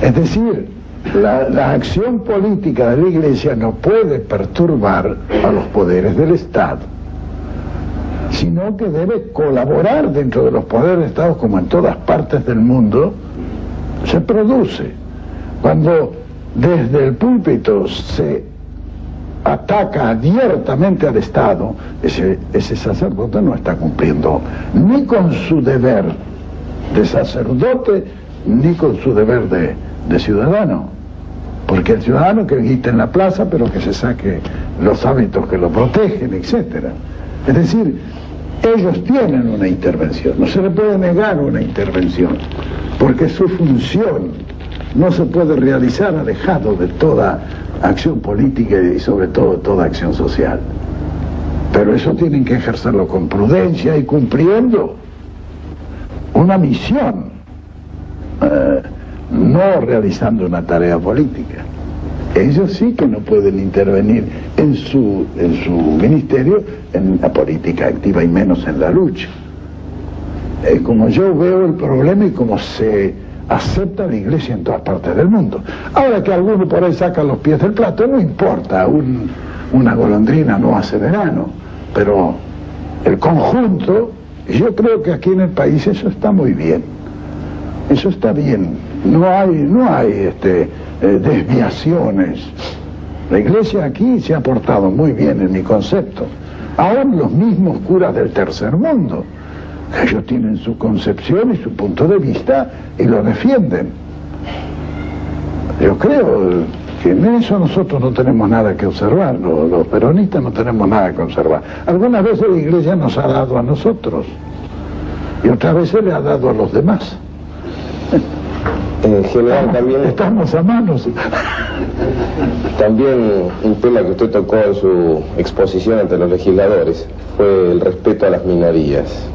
[SPEAKER 3] Es decir, la acción política de la Iglesia no puede perturbar a los poderes del Estado, sino que debe colaborar dentro de los poderes del Estado, como en todas partes del mundo se produce. Cuando desde el púlpito se ataca abiertamente al Estado, ese sacerdote no está cumpliendo ni con su deber de sacerdote, ni con su deber de ciudadano. Porque el ciudadano que grita en la plaza, pero que se saque los hábitos que lo protegen, etc. Es decir, ellos tienen una intervención, no se le puede negar una intervención, porque su función no se puede realizar alejado de toda acción política y sobre todo de toda acción social. Pero eso tienen que ejercerlo con prudencia y cumpliendo una misión, no realizando una tarea política. Ellos sí que no pueden intervenir en su ministerio en la política activa y menos en la lucha. Como yo veo el problema y como se acepta la Iglesia en todas partes del mundo. Ahora que alguno por ahí saca los pies del plato, no importa, una golondrina no hace verano, pero el conjunto, yo creo que aquí en el país eso está muy bien, eso está bien, no hay desviaciones. La Iglesia aquí se ha portado muy bien en mi concepto, aún los mismos curas del tercer mundo. Ellos tienen su concepción y su punto de vista y lo defienden. Yo creo que en eso nosotros no tenemos nada que observar, los peronistas no tenemos nada que observar. Algunas veces la Iglesia nos ha dado a nosotros y otras veces le ha dado a los demás.
[SPEAKER 4] En general también...
[SPEAKER 3] Estamos a manos.
[SPEAKER 4] También un tema que usted tocó en su exposición ante los legisladores fue el respeto a las minorías.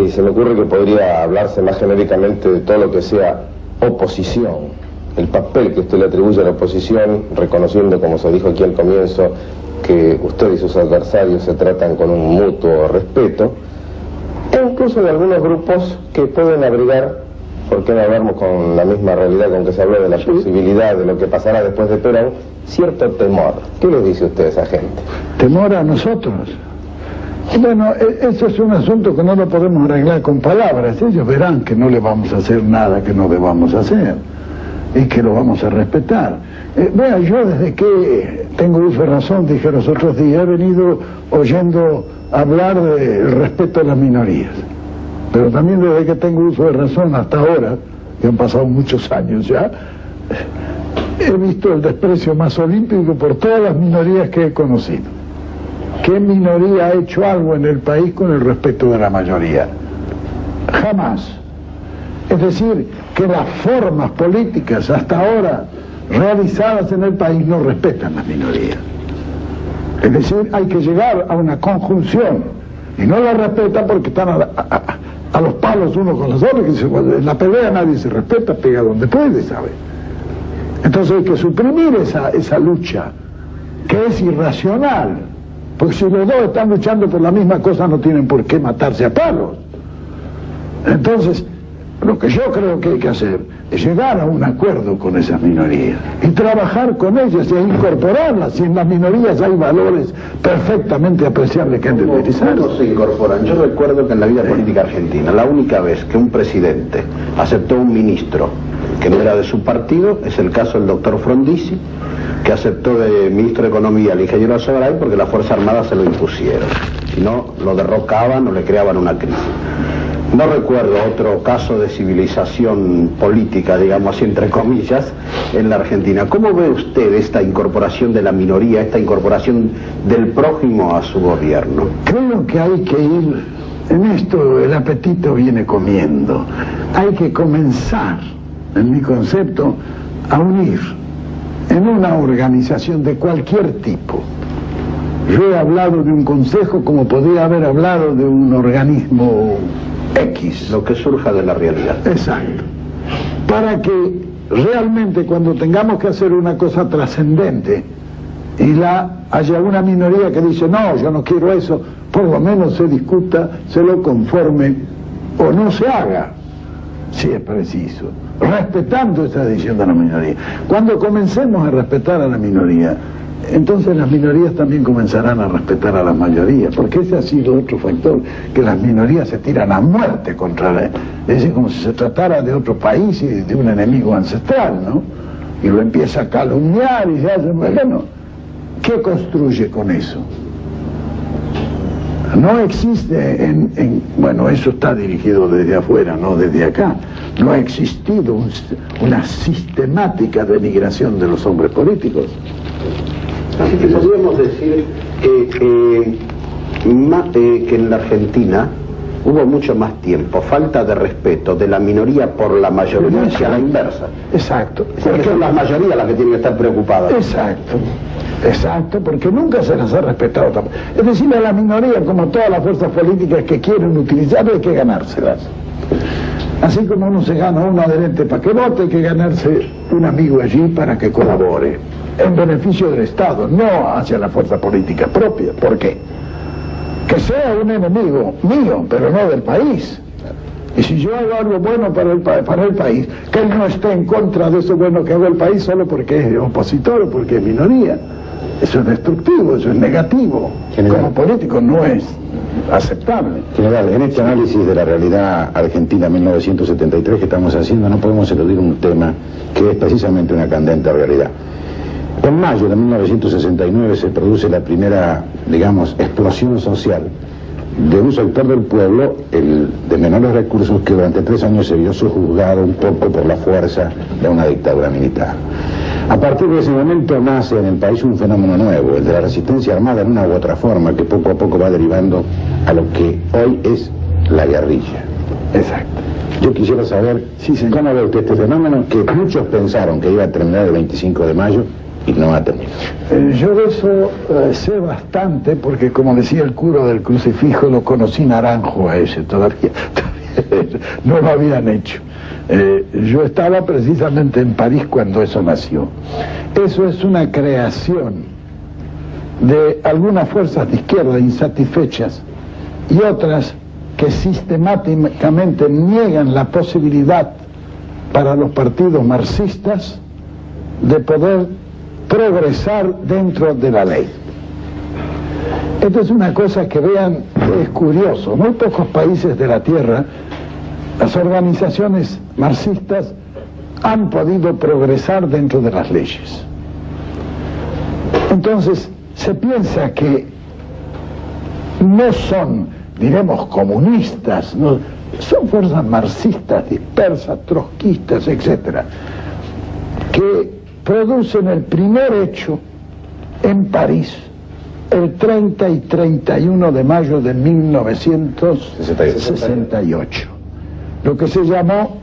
[SPEAKER 4] Se me ocurre que podría hablarse más genéricamente de todo lo que sea oposición, el papel que usted le atribuye a la oposición, reconociendo, como se dijo aquí al comienzo, que usted y sus adversarios se tratan con un mutuo respeto, e incluso de algunos grupos que pueden abrigar, ¿por qué no hablamos con la misma realidad con que se habló de la posibilidad de lo que pasará después de Perón? Cierto temor. ¿Qué les dice usted a esa gente?
[SPEAKER 3] ¿Temor a nosotros? Bueno, eso es un asunto que no lo podemos arreglar con palabras. Ellos verán que no le vamos a hacer nada que no debamos hacer y que lo vamos a respetar. Vea, yo desde que tengo uso de razón, dije los otros días, he venido oyendo hablar del respeto a las minorías. Pero también desde que tengo uso de razón hasta ahora, que han pasado muchos años ya, he visto el desprecio más olímpico por todas las minorías que he conocido. ¿Qué minoría ha hecho algo en el país con el respeto de la mayoría? Jamás. Es decir, que las formas políticas hasta ahora realizadas en el país no respetan las minorías. Es decir, hay que llegar a una conjunción y no la respetan porque están a los palos uno con los otros, que en la pelea nadie se respeta, pega donde puede, ¿sabe? Entonces hay que suprimir esa lucha, que es irracional. Porque si los dos están luchando por la misma cosa no tienen por qué matarse a palos. Entonces, lo que yo creo que hay que hacer es llegar a un acuerdo con esas minorías y trabajar con ellas y incorporarlas. Si en las minorías hay valores perfectamente apreciables que han de utilizar.
[SPEAKER 2] ¿Cómo se incorporan? Yo recuerdo que en la vida política argentina, la única vez que un presidente aceptó un ministro que no era de su partido es el caso del doctor Frondizi, que aceptó de ministro de Economía al ingeniero Alzogaray porque las Fuerzas Armadas se lo impusieron. Si no, lo derrocaban o le creaban una crisis. No recuerdo otro caso de civilización política, digamos así, entre comillas, en la Argentina. ¿Cómo ve usted esta incorporación de la minoría, esta incorporación del prójimo a su gobierno?
[SPEAKER 3] Creo que hay que ir, en esto el apetito viene comiendo. Hay que comenzar, en mi concepto, a unir en una organización de cualquier tipo. Yo he hablado de un consejo como podría haber hablado de un organismo X.
[SPEAKER 2] Lo que surja de la realidad.
[SPEAKER 3] Exacto. Para que realmente cuando tengamos que hacer una cosa trascendente y haya una minoría que dice no, yo no quiero eso, por lo menos se discuta, se lo conforme o no se haga, si es preciso, respetando esa decisión de la minoría. Cuando comencemos a respetar a la minoría, entonces las minorías también comenzarán a respetar a las mayorías, porque ese ha sido otro factor, que las minorías se tiran a muerte contra la... Es decir, como si se tratara de otro país y de un enemigo ancestral, ¿no? Y lo empieza a calumniar y se hace... Bueno, ¿qué construye con eso? No existe bueno, eso está dirigido desde afuera, no desde acá. No ha existido una sistemática denigración de los hombres políticos.
[SPEAKER 2] Así que podríamos decir que en la Argentina hubo mucho más tiempo, falta de respeto de la minoría por la mayoría que a la inversa.
[SPEAKER 3] Exacto.
[SPEAKER 2] Porque son las mayorías las que tienen que estar preocupadas.
[SPEAKER 3] Exacto, porque nunca se las ha respetado tampoco. Es decir, a la minoría, como todas las fuerzas políticas que quieren utilizarlas, hay que ganárselas. Así como uno se gana un adherente para que vote, hay que ganarse un amigo allí para que colabore, en beneficio del Estado, no hacia la fuerza política propia. ¿Por qué? Que sea un enemigo mío, pero no del país. Y si yo hago algo bueno para el país, que él no esté en contra de eso bueno que hago el país solo porque es opositor o porque es minoría. Eso es destructivo, eso es negativo.
[SPEAKER 1] General,
[SPEAKER 3] como político no es aceptable.
[SPEAKER 1] General, en este análisis de la realidad argentina 1973 que estamos haciendo, no podemos eludir un tema que es precisamente una candente realidad. En mayo de 1969 se produce la primera, digamos, explosión social de un sector del pueblo, el de menores recursos, que durante 3 años se vio sojuzgado un poco por la fuerza de una dictadura militar. A partir de ese momento nace en el país un fenómeno nuevo, el de la resistencia armada en una u otra forma, que poco a poco va derivando a lo que hoy es la guerrilla.
[SPEAKER 3] Exacto.
[SPEAKER 1] Yo quisiera saber, ¿cómo ve usted este fenómeno que muchos pensaron que iba a terminar el 25 de mayo y no ha terminado?
[SPEAKER 3] Yo de eso sé bastante, porque como decía el cura del crucifijo, lo conocí naranjo a ese, todavía no lo habían hecho. Yo estaba precisamente en París cuando eso nació. Eso es una creación de algunas fuerzas de izquierda insatisfechas y otras que sistemáticamente niegan la posibilidad para los partidos marxistas de poder progresar dentro de la ley. Esto es una cosa que vean, es curioso. Muy pocos países de la Tierra, las organizaciones marxistas han podido progresar dentro de las leyes. Entonces, se piensa que no son, diremos, comunistas, no, son fuerzas marxistas dispersas, trotskistas, etc., que producen el primer hecho en París el 30 y 31 de mayo de 1968, lo que se llamó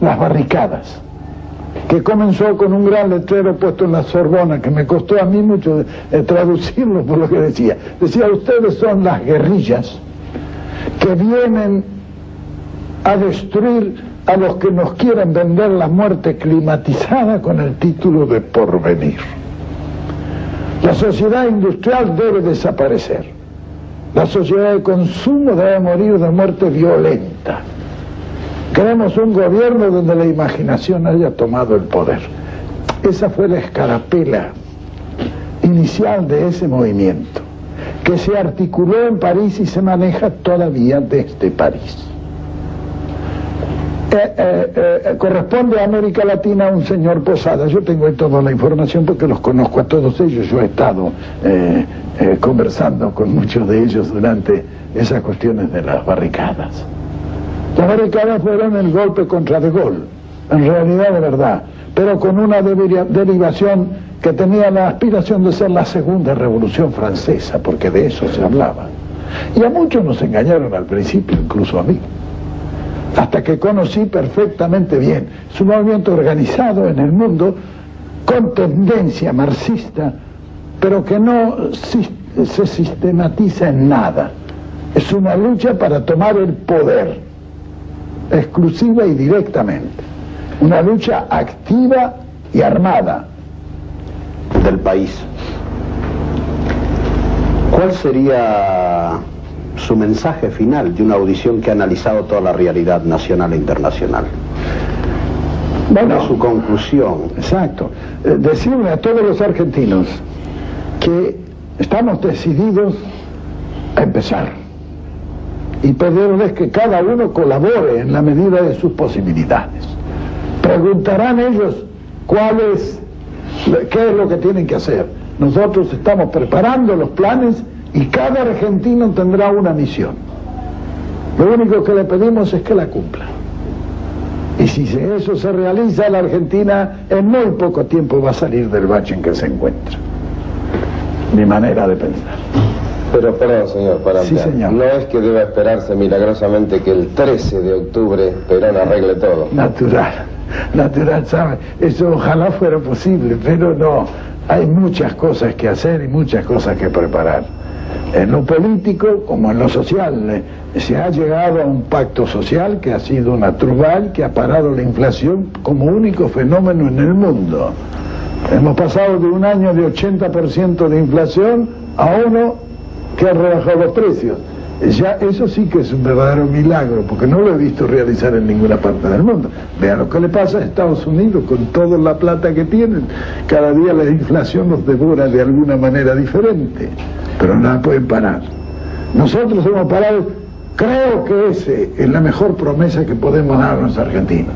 [SPEAKER 3] las barricadas, que comenzó con un gran letrero puesto en la Sorbona, que me costó a mí mucho traducirlo por lo que decía. Decía, ustedes son las guerrillas que vienen a destruir a los que nos quieren vender la muerte climatizada con el título de porvenir. La sociedad industrial debe desaparecer. La sociedad de consumo debe morir de muerte violenta. Queremos un gobierno donde la imaginación haya tomado el poder. Esa fue la escarapela inicial de ese movimiento, que se articuló en París y se maneja todavía desde París. Corresponde a América Latina un señor Posada. Yo tengo toda la información porque los conozco a todos ellos. Yo he estado conversando con muchos de ellos durante esas cuestiones de las barricadas. Las barricadas fueron el golpe contra De Gaulle, en realidad de verdad, pero con una derivación que tenía la aspiración de ser la segunda revolución francesa, porque de eso se hablaba. Y a muchos nos engañaron al principio, incluso a mí, hasta que conocí perfectamente bien. Es un movimiento organizado en el mundo con tendencia marxista, pero que no se sistematiza en nada. Es una lucha para tomar el poder, exclusiva y directamente. Una lucha activa y armada
[SPEAKER 2] del país. ¿Cuál sería su mensaje final de una audición que ha analizado toda la realidad nacional e internacional? Bueno, su conclusión.
[SPEAKER 3] Exacto. Decirle a todos los argentinos que estamos decididos a empezar y pedirles que cada uno colabore en la medida de sus posibilidades. Preguntarán ellos qué es lo que tienen que hacer. Nosotros estamos preparando los planes y cada argentino tendrá una misión. Lo único que le pedimos es que la cumpla. Y si eso se realiza, la Argentina en muy poco tiempo va a salir del bache en que se encuentra. Mi manera de pensar.
[SPEAKER 4] Pero perdón, señor, para
[SPEAKER 3] Sí, señor.
[SPEAKER 4] no es que deba esperarse milagrosamente que el 13 de octubre Perón arregle todo.
[SPEAKER 3] Natural, ¿sabe? Eso ojalá fuera posible, pero no. Hay muchas cosas que hacer y muchas cosas que preparar. En lo político como en lo social, se ha llegado a un pacto social que ha sido natural, que ha parado la inflación como único fenómeno en el mundo. Hemos pasado de un año de 80% de inflación a uno que ha rebajado los precios. Ya eso sí que es un verdadero milagro, porque no lo he visto realizar en ninguna parte del mundo. Vean lo que le pasa a Estados Unidos con toda la plata que tienen. Cada día la inflación los devora de alguna manera diferente, pero nada pueden parar. Nosotros hemos parado. Creo que esa es la mejor promesa que podemos dar a los argentinos.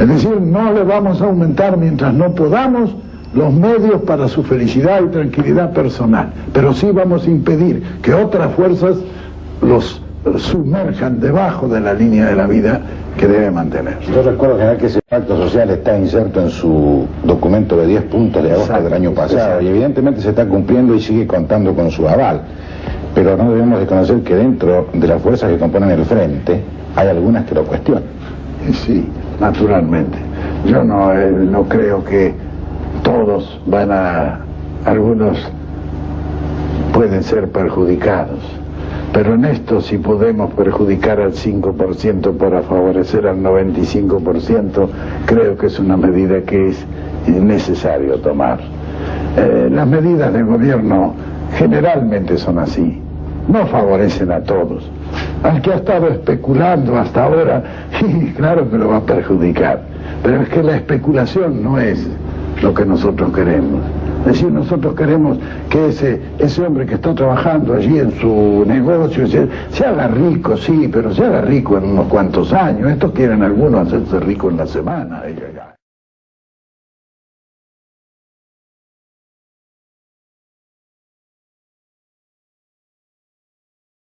[SPEAKER 3] Es decir, no le vamos a aumentar mientras no podamos los medios para su felicidad y tranquilidad personal, pero sí vamos a impedir que otras fuerzas los sumerjan debajo de la línea de la vida que debe mantener.
[SPEAKER 1] Yo recuerdo, general, que ese pacto social está inserto en su documento de 10 puntos de agosto del año pasado, y evidentemente se está cumpliendo y sigue contando con su aval, pero no debemos desconocer que dentro de las fuerzas que componen el frente hay algunas que lo cuestionan.
[SPEAKER 3] Sí, naturalmente. Yo no creo que todos algunos pueden ser perjudicados, pero en esto si podemos perjudicar al 5% para favorecer al 95%, creo que es una medida que es necesario tomar. Las medidas del gobierno generalmente son así, no favorecen a todos. Al que ha estado especulando hasta ahora, claro que lo va a perjudicar, pero es que la especulación no es lo que nosotros queremos. Es decir, nosotros queremos que ese hombre que está trabajando allí en su negocio se haga rico, sí, pero se haga rico en unos cuantos años. Estos quieren algunos hacerse ricos en la semana.